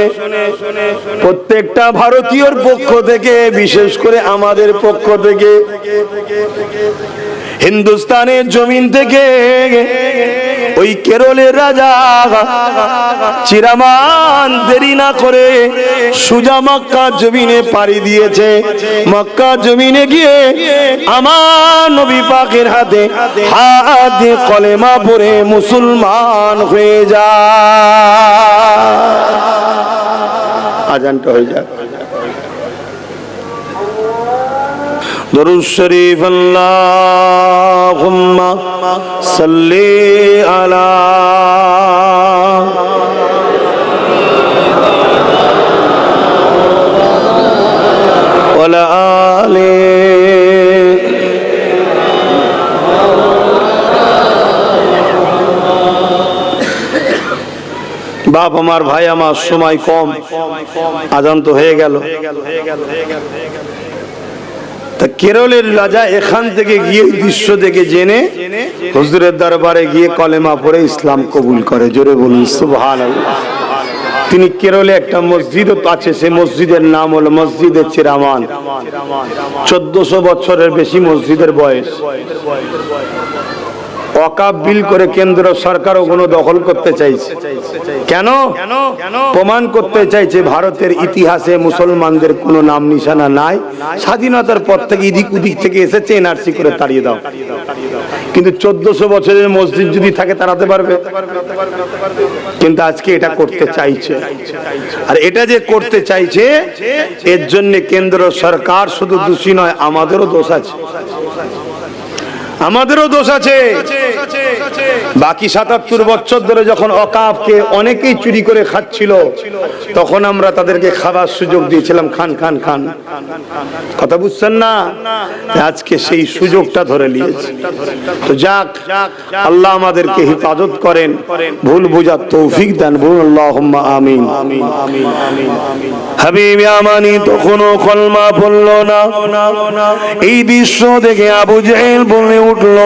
প্রত্যেকটা ভারতীয়র পক্ষ থেকে, বিশেষ করে আমাদের পক্ষ থেকে, হিন্দুস্তানের জমিন থেকে ওই কেরলের রাজা চিরামান দেরি না করে সুজা মক্কা জমিনে পাড়ি দিয়েছে। মক্কা জমিনে গিয়ে আমার নবী পাকের হাতে হাত দিয়ে কলেমা পড়ে মুসলমান হয়ে যায়। আজানটা হয়ে যাক। দরুদ শরীফ আল্লাহুম্মা সাল্লি আলা ওয়ালা আলি বাপ আমার, ভাই আমার, সময় কম, আজান তো হয়ে গেল। তা কেরলের রাজা এখান থেকে গিয়ে দৃশ্য দেখে জেনে হুজুরের দরবারে গিয়ে কলেমা পড়ে ইসলাম কবুল করে। জোরে বলুন সুবহানাল্লাহ। তিনি কেরলে একটা মসজিদ আছে, সে মসজিদের নাম হলো মসজিদে চিরামান। 1400 বছরের বেশি মসজিদের বয়স। ওয়াকফ বিল করে কেন্দ্র সরকারও কোনো দখল করতে চাইছে। কেন? প্রমাণ করতে চাইছে ভারতের ইতিহাসে মুসলমানদের কোনো নাম নিশানা নাই, স্বাধীনতার পর থেকে এদিক ওদিক থেকে এসেছে, এনআরসি করে তাড়িয়ে দাও। কিন্তু 1400 বছরের মসজিদ যদি থাকে তাড়াতে পারবে? কিন্তু আজকে এটা করতে চাইছে। আর এটা যে করতে চাইছে, এর জন্য কেন্দ্র সরকার শুধু দোষী নয়, আমাদেরও দোষ আছে। আমাদেরও দোষ আছে। বাকি 77 বছর ধরে যখন ওয়াকফকে অনেকেই চুরি করে খাচ্ছিল, তখন আমরা তাদেরকে খাবার সুযোগ দিয়েছিলাম, খান খান খান। কথা বুঝছেন না? আজকে সেই সুযোগটা ধরে নিয়েছে। তো যাক, আল্লাহ আমাদেরকে হেফাজত করেন, ভুল বুঝার তৌফিক দান। বলুন আল্লাহুম্মা আমিন। হাবিবে আমানি তখনও কলমা পড়ল না। এই দৃশ্য দেখে আবু জেহেল বলে উঠল,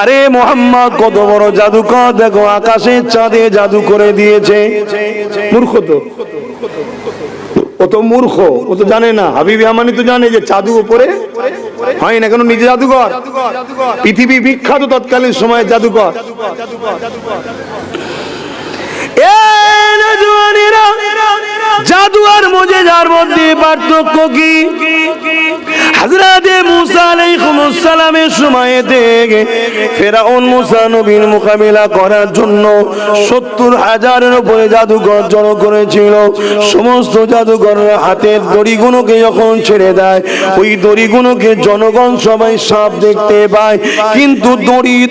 আরে মুহাম্মদ কত বড় জাদুকর, দেখো আকাশের চাঁদে জাদু করে দিয়েছে। মূর্খ তো, ও তো মূর্খ, ও তো জানে না। হাবিবে আমানি তো জানে যে জাদু উপরে হয় না, কেন নিজে জাদুকর, পৃথিবী বিখ্যাত তৎকালীন সময়ের জাদুকর। জাদু আর মুজিজার মধ্যে পার্থক্য কি? হযরতে মুসা আলাইহিস সালামের সময়েতে ফেরাউন মুসা নবীর মোকাবিলা করার জন্য 70,000-এর উপরে জাদুকর জড়ো করেছিল। সমস্ত জাদুকররা হাতের দড়িগুলোকে যখন ছেড়ে দেয়, ওই দড়িগুলোকে জনগণ সবাই সাপ দেখতে পায়, কিন্তু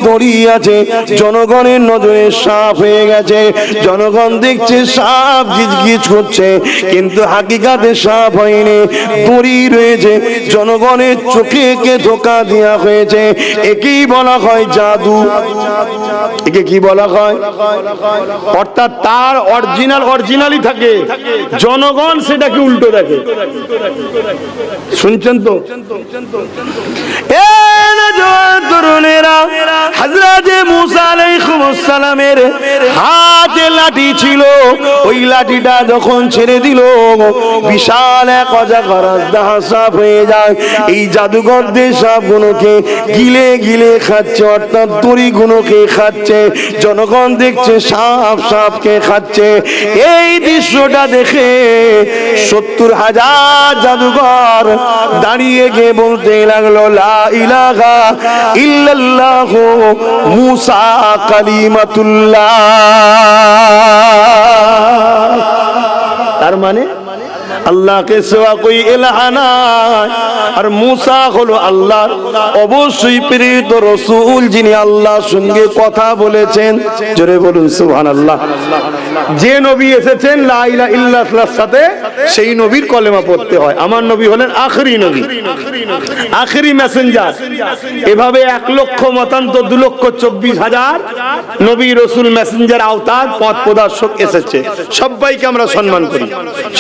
দড়ি আছে, জনগণের নজরে সাপ হয়ে গেছে। জনগণ দেখছে সাপ গিজগিজ করছে, কিন্তু হাকিকাতে সাপ হয়নি, দড়ি রয়েছে। জনগণের চোখে কে ধোকা দেওয়া হয়ে হয়েছে। একেই বলা হয় জাদু। একে কি বলা হয়? অর্থাৎ তার অরিজিনালই থাকে, জনগণ সেটাকে উল্টো দেখে। শুনছেন তো? তরুণেরা, হযরতে মুসা আলাইহিস সালামের হাতে লাঠি ছিল, ওই লাঠিটা যখন ছেড়ে দিল বিশাল এক অজগর সাপ হয়ে যায়। এই জাদুঘরদের সাপগুলোকে গিলে গিলে খাচ্ছে, অর্থাৎ দড়িগুলোকে খাচ্ছে। জনগণ দেখছে সাপ সাপকে খাচ্ছে। এই দৃশ্যটা দেখে 70,000 জাদুঘর দাঁড়িয়ে গিয়ে বলতে লাগলো, লা ইলাহা ইল্লাল্লাহু মুসা কালিমাতুল্লাহ। তার মানে আল্লাহকে সেবা কই ইলাহা নাই, আর মুসা হলো আল্লাহর অবশ্যই প্রেরিত রাসূল, যিনি আল্লাহর সঙ্গে কথা বলেছেন। জোরে বলুন সুবহানাল্লাহ। যে নবী এসেছেন লা ইলাহা ইল্লাল্লাহর সাথে, সেই নবীর কলেমা পড়তে হয়। আমার নবী হলেন আখেরি নবী, আখেরি মেসেঞ্জার। এভাবে 1 লক্ষ মতান্তর 2,24,000 নবী রাসূল মেসেঞ্জার আওতার পথ প্রদর্শক এসেছে। সবাইকে আমরা সম্মান করি,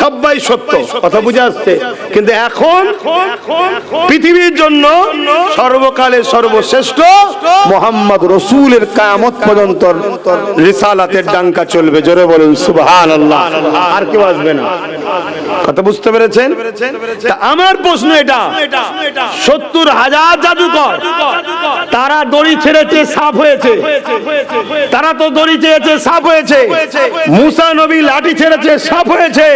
সবাই সত্য কথা বুঝে আসছে। কিন্তু এখন পৃথিবীর জন্য সর্বকালের সর্বশ্রেষ্ঠ মুহাম্মদ রাসূলের কিয়ামত পর্যন্ত রিসালাতের ডাঙ্কা চলবে। জোরে বলুন সুবহানাল্লাহ। আর কেউ আসবে না। কথা বুঝতে পেরেছেন? তা আমার প্রশ্ন এটা, 70,000 জাদুকর, তারা দড়ি ছেড়েছে সাপ হয়েছে, তারা তো দড়ি ছেড়েছে সাপ হয়েছে। মুসা নবী লাঠি ছেড়েছে সাপ হয়েছে।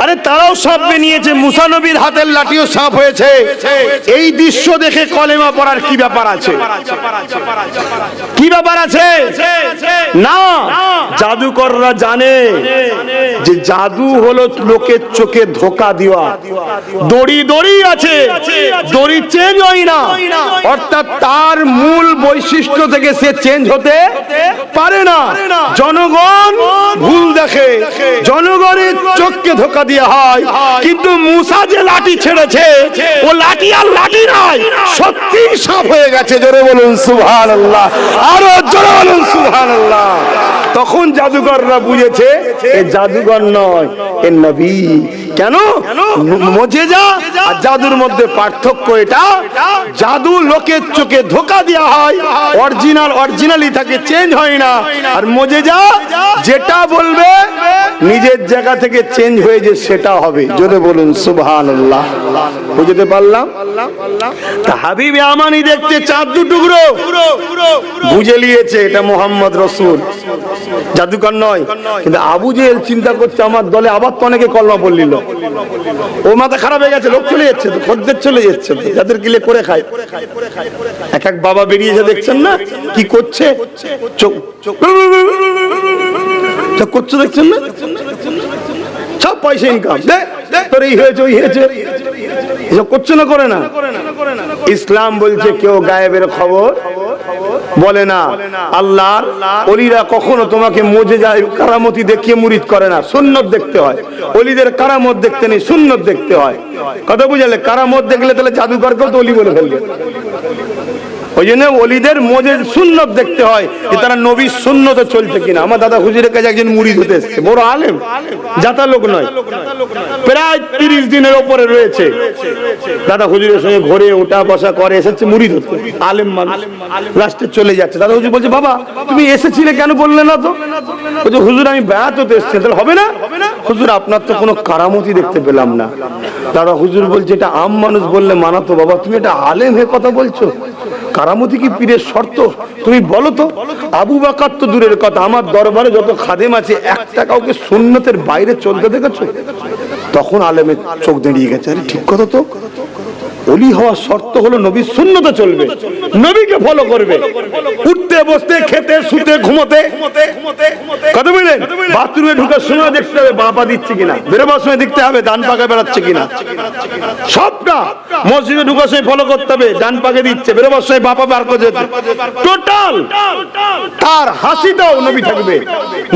আরে তারাও সাপ নিয়েছে, মুসা নবীর হাতের লাঠিও সাপ হয়েছে। এই দৃশ্য দেখে কলেমা পড়ার কি ব্যাপার আছে? কি ব্যাপার আছে? না, জাদুকররা জানে যে জাদু হলো লোকের চোখে ধোকা দেওয়া। দড়ি দড়ি আছে, দড়ি চেঞ্জ হয় না, অর্থাৎ তার মূল বৈশিষ্ট্য থেকে সে চেঞ্জ হতে পারে না। জনগণ ভুল দেখে, জনগণের চোখকে ধোকা দেওয়া হয়। কিন্তু মুসা যে লাঠি ছেড়েছে, ও লাঠি আর লাঠি নয়, সত্যি সাপ হয়ে গেছে। জোরে বলুন সুবহানাল্লাহ, আরো জোরে বলুন সুবহানাল্লাহ। তখন জাদুকররা বুঝেছে এ জাদুকর নয়, এ নবী। কেন? মুজিজা আর জাদুর মধ্যে পার্থক্য এটা, জাদু লোকের চোখে ধোকা দেওয়া হয়, অরিজিনালি থাকে, চেঞ্জ হয় না। আর মুজিজা যেটা বলবে নিজের জায়গা থেকে চেঞ্জ হয়ে যে সেটা হবে। জোরে বলুন সুবহানাল্লাহ। বুঝতে পারলাম? তা হাবিবে আমানি দেখতে চাঁদ দু টুকরো, বুঝে নিয়েছে এটা মুহাম্মদ রাসূল, জাদুকর নয়। কিন্তু আবু জেহেল চিন্তা করছে আমার দলে আবার তো অনেকে কলমা পড়লিল, ও মাথা খারাপ হয়ে গেছে, লোক চলে যাচ্ছে, খদ্দের চলে যাচ্ছে, যাদের গিলে করে খায়। এক এক বাবা বেরিয়েছে, দেখছেন না কি করছে, চোখ করছে, দেখছেন না, সব পয়সা ইনকাম, তোর এই হয়েছে ওই হয়েছে, এসব করছে না, করে না। ইসলাম বলছে কেউ গায়েবের খবর বলে না। আল্লাহর ওলিরা কখনো তোমাকে মুজিজা কারামতি দেখিয়ে মুরিদ করে না, সুন্নত দেখতে হয়। ওলিদের কারামত দেখতে নেই, সুন্নত দেখতে হয়। কথা বুঝালে? কারামত দেখলে তাহলে জাদুকরকেও তো ওলি বলে ফেলবে। ওই জন্য ওলিদের মোজেজ সুন্নত দেখতে হয় যে তারা নবীর সুন্নতে চলছে কিনা। আমার দাদা হুজুরের কাছে একজন মুরিদ হতে এসেছে, বড় আলেম, জাতা লোক নয়, প্রায় 30 দিনের উপরে রয়েছে। দাদা হুজুরের সঙ্গে ঘরে ওঠা বসা করে, এসেছে মুরিদ হতে, আলেম মানুষ, লাস্টে চলে যাচ্ছে। দাদা হুজুর বলছে, বাবা তুমি এসেছিলে কেন বললে না তো? বলছে, হুজুর আমি বেড়াত হতে এসেছি। তাহলে হবে না? হুজুর আপনার তো কোনো কারামতি দেখতে পেলাম না। দাদা হুজুর বলছে, এটা আম মানুষ বললে মানাতো, বাবা তুমি এটা আলেম হয়ে কথা বলছো, কারামতি কি পীরের শর্ত? তুমি বলো তো। আবু বকর তো দূরের কথা, আমার দরবারে যত খাদেম আছে একটা কাউকে সুন্নতের বাইরে চলতে দেখেছো? তখন আলেমের চোখ দাঁড়িয়ে গেছে, আরে ঠিক কথা তো, ওলি হওয়ার শর্ত হলো নবীর সুন্নতে চলবে, নবীকে ফলো করবে, উঠতে বসতে খেতে শুতে ঘুমোতে। কথা বুঝলেন? বাথরুমে ঢোকার সময় দেখতে হবে বাঁ পা দিচ্ছে কিনা, বেরোবার সময় দেখতে হবে ডান পাকে বেড়াচ্ছে কিনা, সবটা। মসজিদে ঢোকার সময় ফলো করতে হবে ডান পাকে দিচ্ছে, বেরোবার সময় বাঁ পা বার করে যেতে, টোটাল। তার হাসিটাও নবী থাকবে,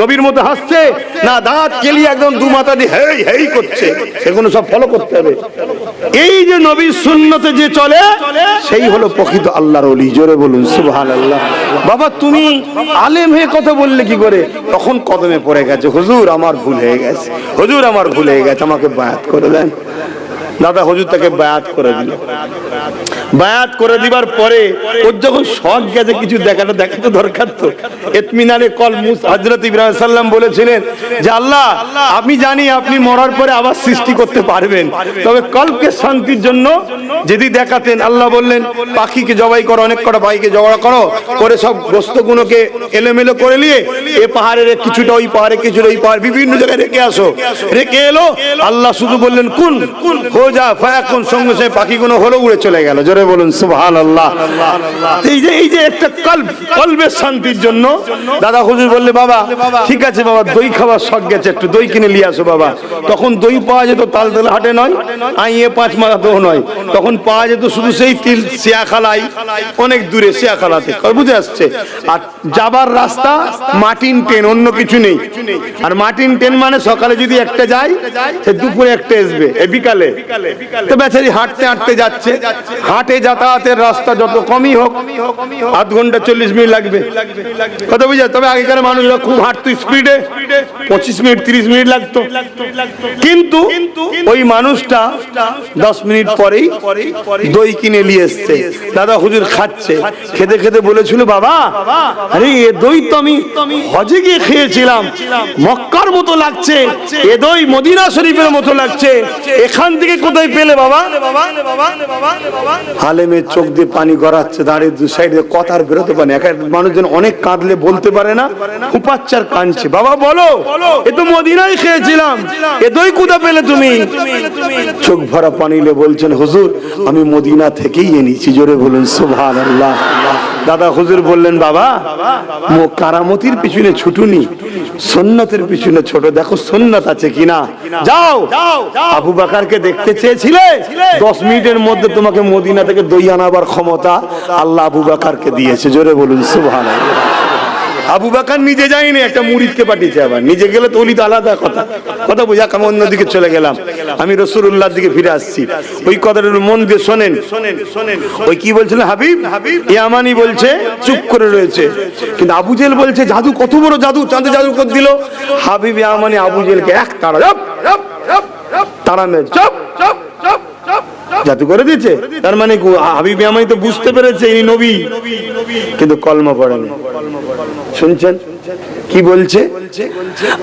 নবীর মতো হাসছে না, দাঁত কেলিয়ে একদম দু মাথা দিয়ে হেই হেই করছে, সেগুলো সব ফলো করতে হবে। এই যে নবীর সুন্নতে যে চলে সেই হলো প্রকৃত আল্লাহর ওলি। জোরে বলুন সুবহানাল্লাহ। বাবা তুমি আলেম হয়ে কথা বললে কি করে? তখন কদমে পড়ে গেছে, হুজুর আমার ভুল হয়ে গেছে, হুজুর আমার ভুল হয়ে গেছে, আমাকে বায়াত করে দেন। দাদা হুজুর তাকে বায়াত করে দিল। বায়াত করে দিবার পরে ওর যখন শখ গেছে কিছু দেখাতে দরকার তো ইতমিনানে কল হযরত ইব্রাহিম সাল্লাম বলেছিলেন যে আল্লাহ আমি জানি আপনি মরার পরে আবার সৃষ্টি করতে পারবেন, তবে কলবকে শান্তির জন্য যদি দেখাতেন। আল্লাহ বললেন পাখিকে জবাই করো, অনেক কটা ভাইকে জড়ো করো, করে সব গোস্তগুলোকে এলোমেলো করে নিয়ে এ পাহাড়ের কিছুটা ওই পাহাড়ে কিছুটা ওই পাহাড় বিভিন্ন জায়গায় রেখে আসো। রেখে এলো, আল্লাহ শুধু বললেন কুন হো যা ফায়াকুন, সঙ্গে সঙ্গে পাখিগুলো হলো উড়ে চলে গেল। জোরে বলুন সুবহানাল্লাহ। এই যে একটা কলবের শান্তির জন্য দাদা হুজুর বললে বাবা ঠিক আছে বাবা দই খাবার শখ গেছে, একটু দই কিনে নিয়ে আসো বাবা। তখন দই পাওয়া যেত তালতলা হাটে নয়, আইয়ে 5 মাথাতেও নয়, তখন পাওয়া যেত শুধু সেই তিল শিয়াখালাই, অনেক দূরে শিয়াখালাতে, বুঝে আসছে। আর যাবার রাস্তা মাটিন ট্রেন, অন্য কিছু নেই। আর মাটিন ট্রেন মানে সকালে যদি একটা যায় সে দুপুরে একটা আসবে, বিকালে। তো বেচারি হাঁটতে হাঁটতে যাচ্ছে, হাটে যাতায়াতের রাস্তা যত কমই হোক আধ ঘন্টা 40 মিনিট লাগবে, কথা বুঝা। তবে আগেকার মানুষরা খুব হাঁটতো স্পিডে, 25 মিনিট 30 মিনিট লাগতো। কিন্তু ওই মানুষটা 10 মিনিট পরেই দই কিনে নিয়ে এসছে, দাদা হুজুর খাচ্ছে। খেতে খেতে বলেছিল বাবা আরে এ দই তো আমি হজে গিয়ে খেয়েছিলাম, মক্কার মতো লাগছে, এ দই মদিনা শরীফের মতো লাগছে, এখান থেকে কোথায় পেলে বাবা? আলেমের চোখ দিয়ে পানি গড়াচ্ছে, দাঁড়িয়ে দু সাইডে কথার বেরোতে পারে। এক মানুষজন অনেক কাঁদলে বলতে পারে না, উপাচ্চার কাঁদছে, বাবা বলো এ তো মদিনায় খেয়েছিলাম, এ দই কোথা পেলে তুমি? চোখ ভরা পানিলে বলছেন হুজুর আমি মদিনা থেকেই এনেছি। জোরে বলুন সুবহানাল্লাহ। দাদা হুজুর বললেন বাবা কারামতির পিছনে ছুটুনি, সুন্নতের পিছনে ছোট, দেখো সুন্নত আছে কিনা। যাও আবু বকরকে দেখতে চেয়েছিলে, 10 মিনিটের মধ্যে তোমাকে মদিনা থেকে দই আনাবার ক্ষমতা আল্লাহ আবু বকরকে দিয়েছে। জোরে বলুন সুবহানাল্লাহ। আবু বকর নিজে যায়নি, একটা মুরিদকে পাঠিয়েছে। আবার নিজে গেলে তো ওলি তো আলাদা কথা, কথা বুঝা। আমি অন্যদিকে চলে গেলাম, আমি রাসূলুল্লাহর দিকে ফিরে আসছি। ওই কথাটা মন দিয়ে শোনেন। ওই কি বলছিল হাবিব ইয়ামানি বলছে চুপ করে রয়েছে, কিন্তু আবু জেহেল বলছে জাদু, কত বড় জাদু, চাঁদে জাদু করে দিল। হাবিব ইয়ামানি আবু জেহেলকে এক তাড়া তাড়া মেরে চুপ জাদু করে দিয়েছে। তার মানে হাবিব ইয়ামানি তো বুঝতে পেরেছে ইনি নবী, কিন্তু কলমা পড়েনি। শুনছেন কি বলছে?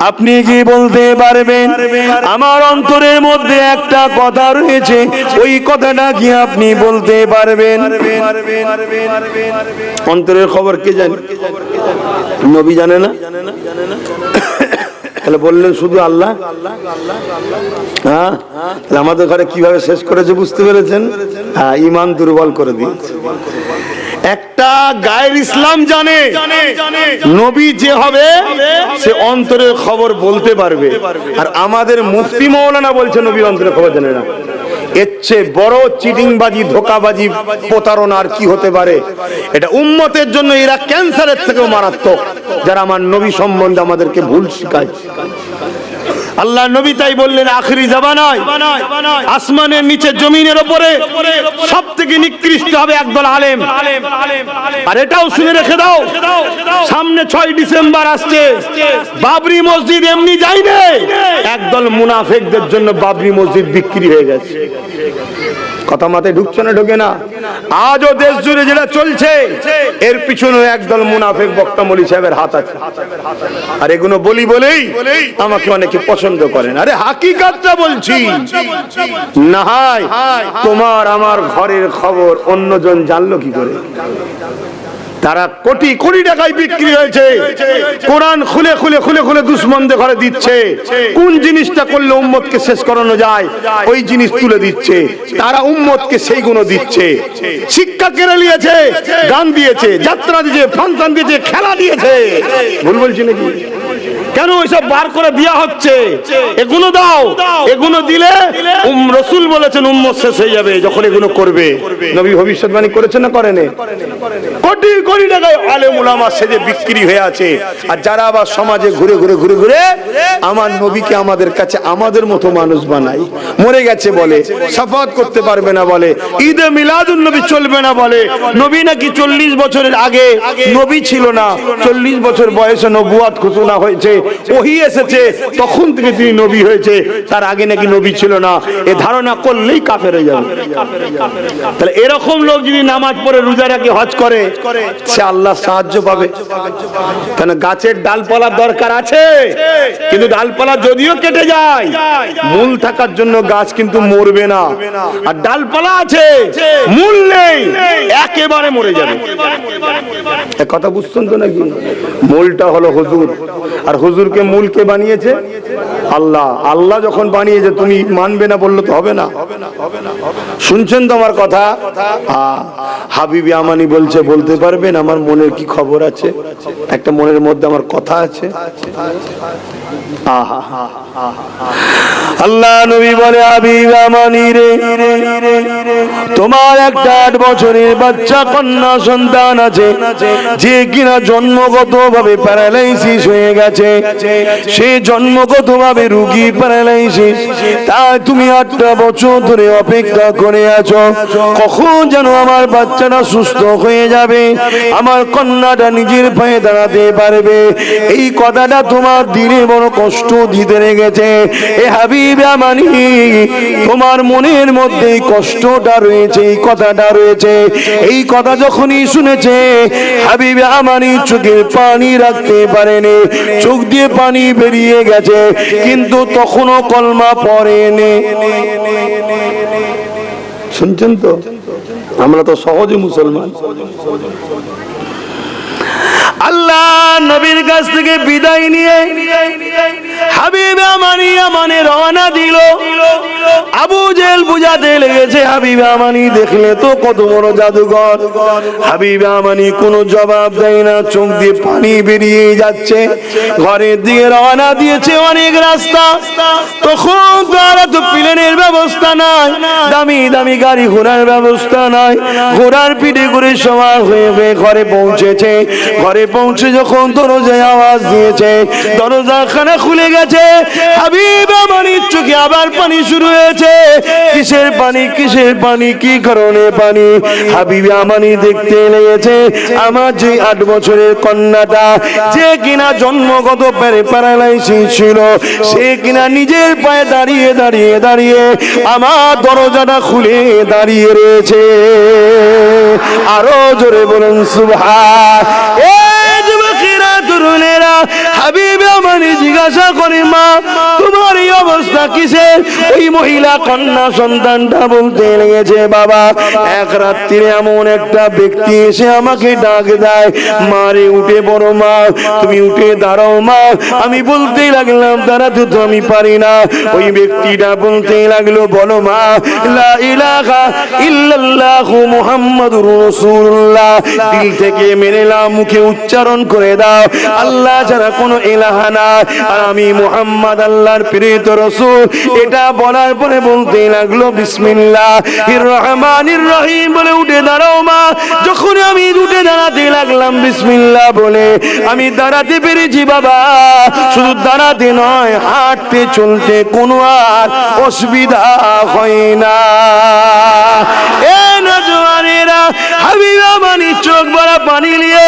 আপনি কি বলতে পারবেন আমার অন্তরের মধ্যে একটা কথা রয়েছে, ওই কথাটা কি আপনি বলতে পারবেন? অন্তরের খবর কে জানে? নবী জানে না? তাহলে বললেন শুধু আল্লাহ। হ্যাঁ, আমাদের ঘরে কিভাবে শেষ করেছে বুঝতে পেরেছেন? হ্যাঁ, ঈমান দুর্বল করে দিয়েছে। একটা গায়ের ইসলাম জানে, নবী যে হবে সে অন্তরের খবর বলতে পারবে। আর আমাদের মুফতি মাওলানা বলছে নবীর অন্তরের খবর জানে না। এর চেয়ে বড় চিটিংবাজি, ধোকাবাজি, প্রতারণা আর কি হতে পারে? এটা উম্মতের জন্য এরা ক্যান্সারের থেকেও মারাত্মক, যারা আমার নবী সম্বন্ধে আমাদেরকে ভুল শিখায়। আল্লাহ নবী তাই বললেন আখিরি জামানায় আসমানের নিচে জমিনের উপরে সবথেকে নিকৃষ্ট হবে একদল আলেম। আর এটাও শুনে রেখে দাও, সামনে 6 ডিসেম্বর আসছে, বাবরি মসজিদ এমনি যায়নি, একদল মুনাফিকদের জন্য বাবরি মসজিদ বিক্রি হয়ে গেছে। কথা মাথায় ঢুকছে না? ঢোকে না? আজও দেশ জুড়ে যেটা চলছে এর পিছনে একদল মুনাফিক বক্তা মৌলী সাহেবের হাত আছে। আর এগুলো বলি বলেই আমাকে অনেকে পছন্দ করেন। আরে হাকিকাতটা বলছি, না হয় তোমার আমার ঘরের খবর অন্যজন জানলো কি করে? তারা কোটি কোটি টাকায় বিক্রি হয়েছে, কোরআন খুলে খুলে খুলে খুলে দুশমনদের ঘরে দিচ্ছে। কোন জিনিসটা করলে উম্মতকে শেষ করানো যায় ওই জিনিস তুলে দিচ্ছে, তারা উম্মতকে সেই গুণ দিচ্ছে। শিক্ষা কেড়ে নিয়েছে, গান দিয়েছে, যাত্রা দিয়েছে, ফাংশন দিয়েছে, খেলা দিয়েছে। ভুল বলছি নাকি? কেন ওইসব বার করে দেওয়া হচ্ছে? এগুলো দাও, এগুলো দিলে রাসূল বলেছেন উম্মত শেষ হয়ে যাবে যখন এগুলো করবে। নবী ভবিষ্যৎবাণী করেছেন না করেন? কোটি কোটি টাকায় আলেম উলামা সেজে বিক্রি হয়ে আছে, আর যারা আবার সমাজে ঘুরে ঘুরে ঘুরে ঘুরে আমার নবীকে আমাদের কাছে আমাদের মতো মানুষ বানাই। মরে গেছে বলে, শাফাত করতে পারবে না বলে, ঈদে মিলাদুন নবী চলবে না বলে। নবী নাকি 40 বছরের আগে নবী ছিল না, 40 বছর বয়সে নবুয়াত ঘোষণা হয়েছে, ওহী এসেছে, তখন থেকে তিনি নবী হয়েছে, তার আগে নাকি নবী ছিল না। এ ধারণা করলেই কাফের হয়ে যাবে। তাহলে এরকম লোক যদি নামাজ পড়ে রোজা রাখে হজ করে, সে আল্লাহ সাহায্য পাবে। কেন গাছের ডালপালার দরকার আছে, কিন্তু ডালপালা যদিও কেটে যায়, মূল থাকার জন্য গাছ কিন্তু মরবে না। আর ডালপালা আছে, মূল নেই, একেবারে মরে যাবে। কথা বুঝছেন তো নাকি? মূলটা হলো হুজুর, আর হুজুরকে মূল কে বানিয়েছে? আল্লাহ। আল্লাহ যখন বানিয়েছে তুমি মানবে না বললে তো হবে না। শুনছেন তো আমার কথা? হাবিবি আমানি বলছে, বলতে পারবেন আমার মনের কি খবর আছে? একটা মনের মধ্যে আমার কথা আছে। আল্লাহ নবী বলে, হাবিব আমানি রে, তোমার একটা 8 বছরের বাচ্চা কন্যা সন্তান আছে, যে কিনা জন্মগত ভাবে প্যারালাইসিস হয়ে গেছে, সে জন্মগত ভাবে রোগী প্যারালাইসিস। তাই তুমি 8টা বছর ধরে অপেক্ষা করে আছো, কখন যেন আমার বাচ্চাটা সুস্থ হয়ে যাবে, আমার কন্যাটা নিজের পায়ে দাঁড়াতে পারবে। এই কথাটা তোমার দিনে বড় কষ্ট দিতে লেগেছে। এ হাবিব আমানি, তোমার মনের মধ্যে এই কষ্টটা রয়েছে, এই কথাটা রয়েছে। এই কথা যখনই শুনেছে হাবিব আমানি চোখে পানি রাখতে পারেনি, চোখ দিয়ে পানি বেরিয়ে গেছে, কিন্তু তখনও কলমা পড়েনি। শুনছেন তো? আমরা তো সহজে মুসলমান। আল্লাহ নবীর কাছ থেকে বিদায় নিয়ে হাবিব আমানি আমানে রওনা দিল। আবু জেহেল বুঝাতে লেগেছে, হাবিব আমানি দেখলে তো কত বড় জাদুঘর। হাবিব আমানি কোনো জবাব দেয় না, চোখ দিয়ে পানি বেরিয়ে যাচ্ছে। ঘরের দিকে রওনা দিয়েছে, অনেক রাস্তা। তখন তারা তো প্লেনের ব্যবস্থা নাই, দামি দামি গাড়ি ঘোড়ার ব্যবস্থা নাই। ঘোড়ার পিঠে করে সওয়ার হয়ে ঘরে পৌঁছেছে। ঘরে পৌঁছে যখন দরজায় আওয়াজ দিয়েছে, দরজাখানা খুলে গেছে। হাবিব আমানির চোখে আবার পানি শুরু হয়েছে। কিসের পানি, কিসের পানি, কি কারণে পানি? হাবিব আমানি দেখতে লেগেছে আমার যে 8 বছরের কন্যাটা, যে কিনা জন্মগত প্যারালাইসিস ছিল, সে কিনা নিজের পায়ে দাঁড়িয়ে দাঁড়িয়ে দাঁড়িয়ে আমার দরজাটা খুলে দাঁড়িয়ে রয়েছে। আরো জোরে বলুন সুবহান। হাবিব আমানি জিজ্ঞাসা করে, মা তোমার এই অবস্থা কিসের? ওই মহিলা কন্যা সন্তানটা বলতে লেগেছে, বাবা এক রাত্রিরে এমন একটা ব্যক্তি এসে আমাকে ডাক দেয়, মারে উঠে বড় মা, তুমি উঠে দাঁড়াও মা। আমি বলতে লাগলাম দাঁড়াতে তো আমি পারি না। ওই ব্যক্তিটা বলতে লাগলো, বলো মা লা ইলাহা ইল্লাল্লাহু মুহাম্মাদুর রাসূলুল্লাহ। দিল থেকে মেনে নাও, মুখে উচ্চারণ করে দাও আল্লাহ ছাড়া কোনো ইলাহা নাই, আর আমি মুহাম্মদ আল্লাহর প্রেরিত রাসূল। এটা বলার পরে বলতে লাগলো বিসমিল্লাহির রহমানির রহিম বলে উঠে দাঁড়াও মা। যখন আমি উঠে দাঁড়াতে লাগলাম বিসমিল্লাহ বলে, আমি দাঁড়াতে পেরেছি বাবা। শুধু দাঁড়াতে নয়, হাঁটতে চলতে কোনো আর অসুবিধা হয় না। এ নজওয়ানেরা, হাবিব আমানি চোখ ভরা পানি নিয়ে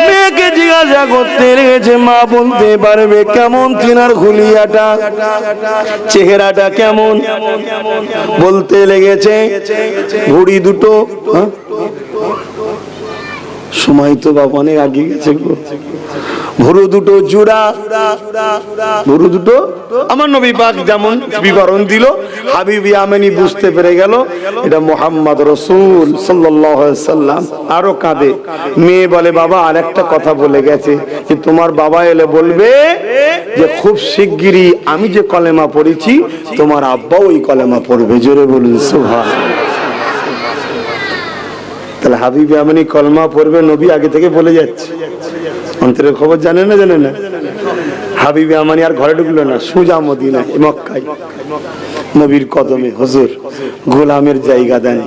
মেয়েকে জিজ্ঞাসা করতে লেগেছে, মা বলতে পারবে কেমন তিনার হুলিয়াটা, চেহারাটা কেমন? বলতে লেগেছে ঘুড়ি দুটো। সময় তো বাবা অনেক আগে গেছে। ভুরু দুটো জোড়া, ভুরু দুটো। আমার নবী পাক যেমন বিবরণ দিল, হাবিবি আমিনী বুঝতে পেরে গেল এটা মুহাম্মদ রাসূল সাল্লাল্লাহু আলাইহি সাল্লাম। আরো কাঁদে। মেয়ে বলে, বাবা আরেকটা কথা বলে গেছে যে তোমার বাবা এলে বলবে যে খুব শিগগিরই আমি যে কলেমা পড়েছি তোমার আব্বাও ওই কলেমা পড়বে। জোরে বলুন সুবহানাল্লাহ। তাহলে হাবিবি আমিনী কলমা পড়বে, নবী আগে থেকে বলে যাচ্ছে। অন্তরের খবর জানে না, জানে না? হাবিবে আমানি আর ঘরে ঢুকলো না, সোজা মদিনায় মক্কায় নবীর কদমে হুজুর গোলামের জায়গা দেন,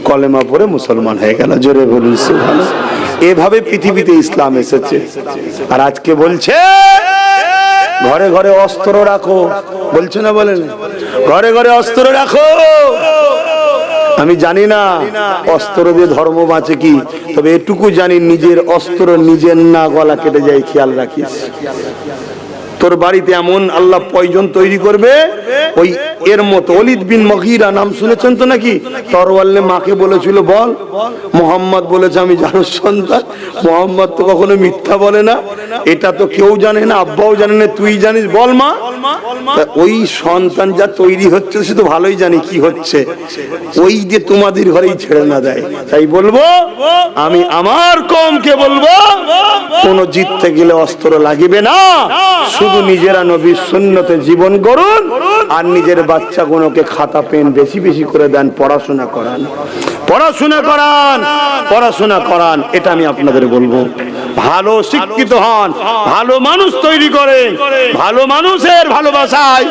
কলেমা পড়ে মুসলমান হয়ে গেল। জোরে বলুন সুবহানাল্লাহ। এভাবে পৃথিবীতে ইসলাম এসেছে। আর আজকে বলছে ঘরে ঘরে অস্ত্র রাখো, বলছে না বলেন? ঘরে ঘরে অস্ত্র রাখো। আমি জানি না অস্ত্র দিয়ে ধর্ম বাঁচে কি, তবে এটুকু জানি নিজের অস্ত্র নিজের না গলা কেটে যায়, খেয়াল রাখিস। তোর বাড়িতে এমন আল্লাহ পয়জন তৈরি করবে, ওই এর মতো ওলিদ বিন মুগীরা নাম শুনেছেন তো নাকি? তরওয়াল নিয়ে মাকে বলেছিল বল, মোহাম্মদ বলেছে আমি জানোর সন্তান। মোহাম্মদ তো কখনো মিথ্যা বলে না, এটা তো কেউ জানে না, আব্বাও জানে না, তুই জানিস, বল মা। ওই সন্তান যা তৈরি হচ্ছে সে তো ভালোই জানি কি হচ্ছে, ওই যে তোমাদের ঘরেই ছেড়ে না দেয়। তাই বলবো আমি আমার কওমকে বলবো, কোন জিততে গেলে অস্ত্র লাগিবে না, শুধু নিজেরা নবীর সুন্নতে জীবন গড়ুন আর নিজের বাচ্চাগুলোকে খাতা পেন বেশি বেশি করে দেন, পড়াশোনা করান, পড়াশোনা করান, পড়াশোনা করান। এটা আমি আপনাদের বলবো। ভালো শিক্ষিত হন, ভালো মানুষ তৈরি করেন, ভালো মানুষের ভালোবাসায়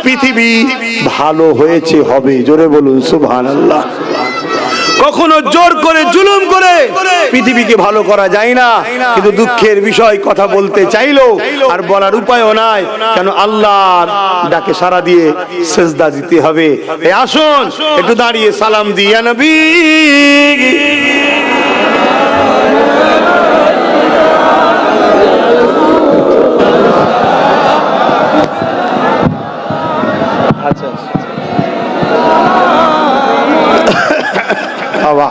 পৃথিবী ভালো হয়েছে হবে। জোরে বলুন সুবহানাল্লাহ। কখনো জোর করে জুলুম করে পৃথিবীকে ভালো করা যায় না, কিন্তু দুঃখের বিষয় কথা বলতে চাইলো আর বলার উপায়ও নাই, কেন আল্লাহর ডাকে সাড়া দিয়ে সেজদা দিতে হবে। এই আসুন একটু দাঁড়িয়ে সালাম দিয়া নবী। আচ্ছা বাবা,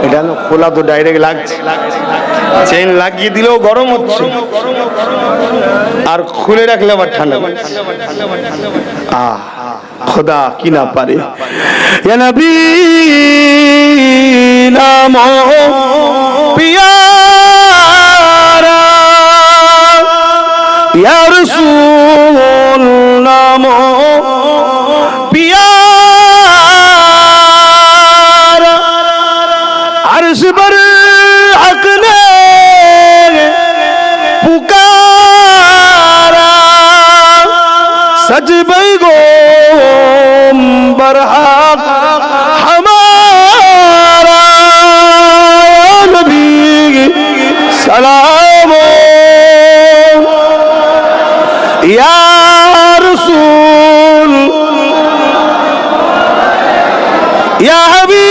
এটা খোলা তো ডাইরেক্ট লাগছে, চেন লাগিয়ে দিলেও গরম হচ্ছে, আর খুলে রাখলে আবার ঠান্ডা। খোদা কি না পারে। ইয়া নবী নাম পিয়ারা, ইয়া রাসূল নাম পিয়ারা, अर्श पर हक ने पुकारा, सच बैगो बरहक हमारा, नबी सलाम या रसूल या हबीब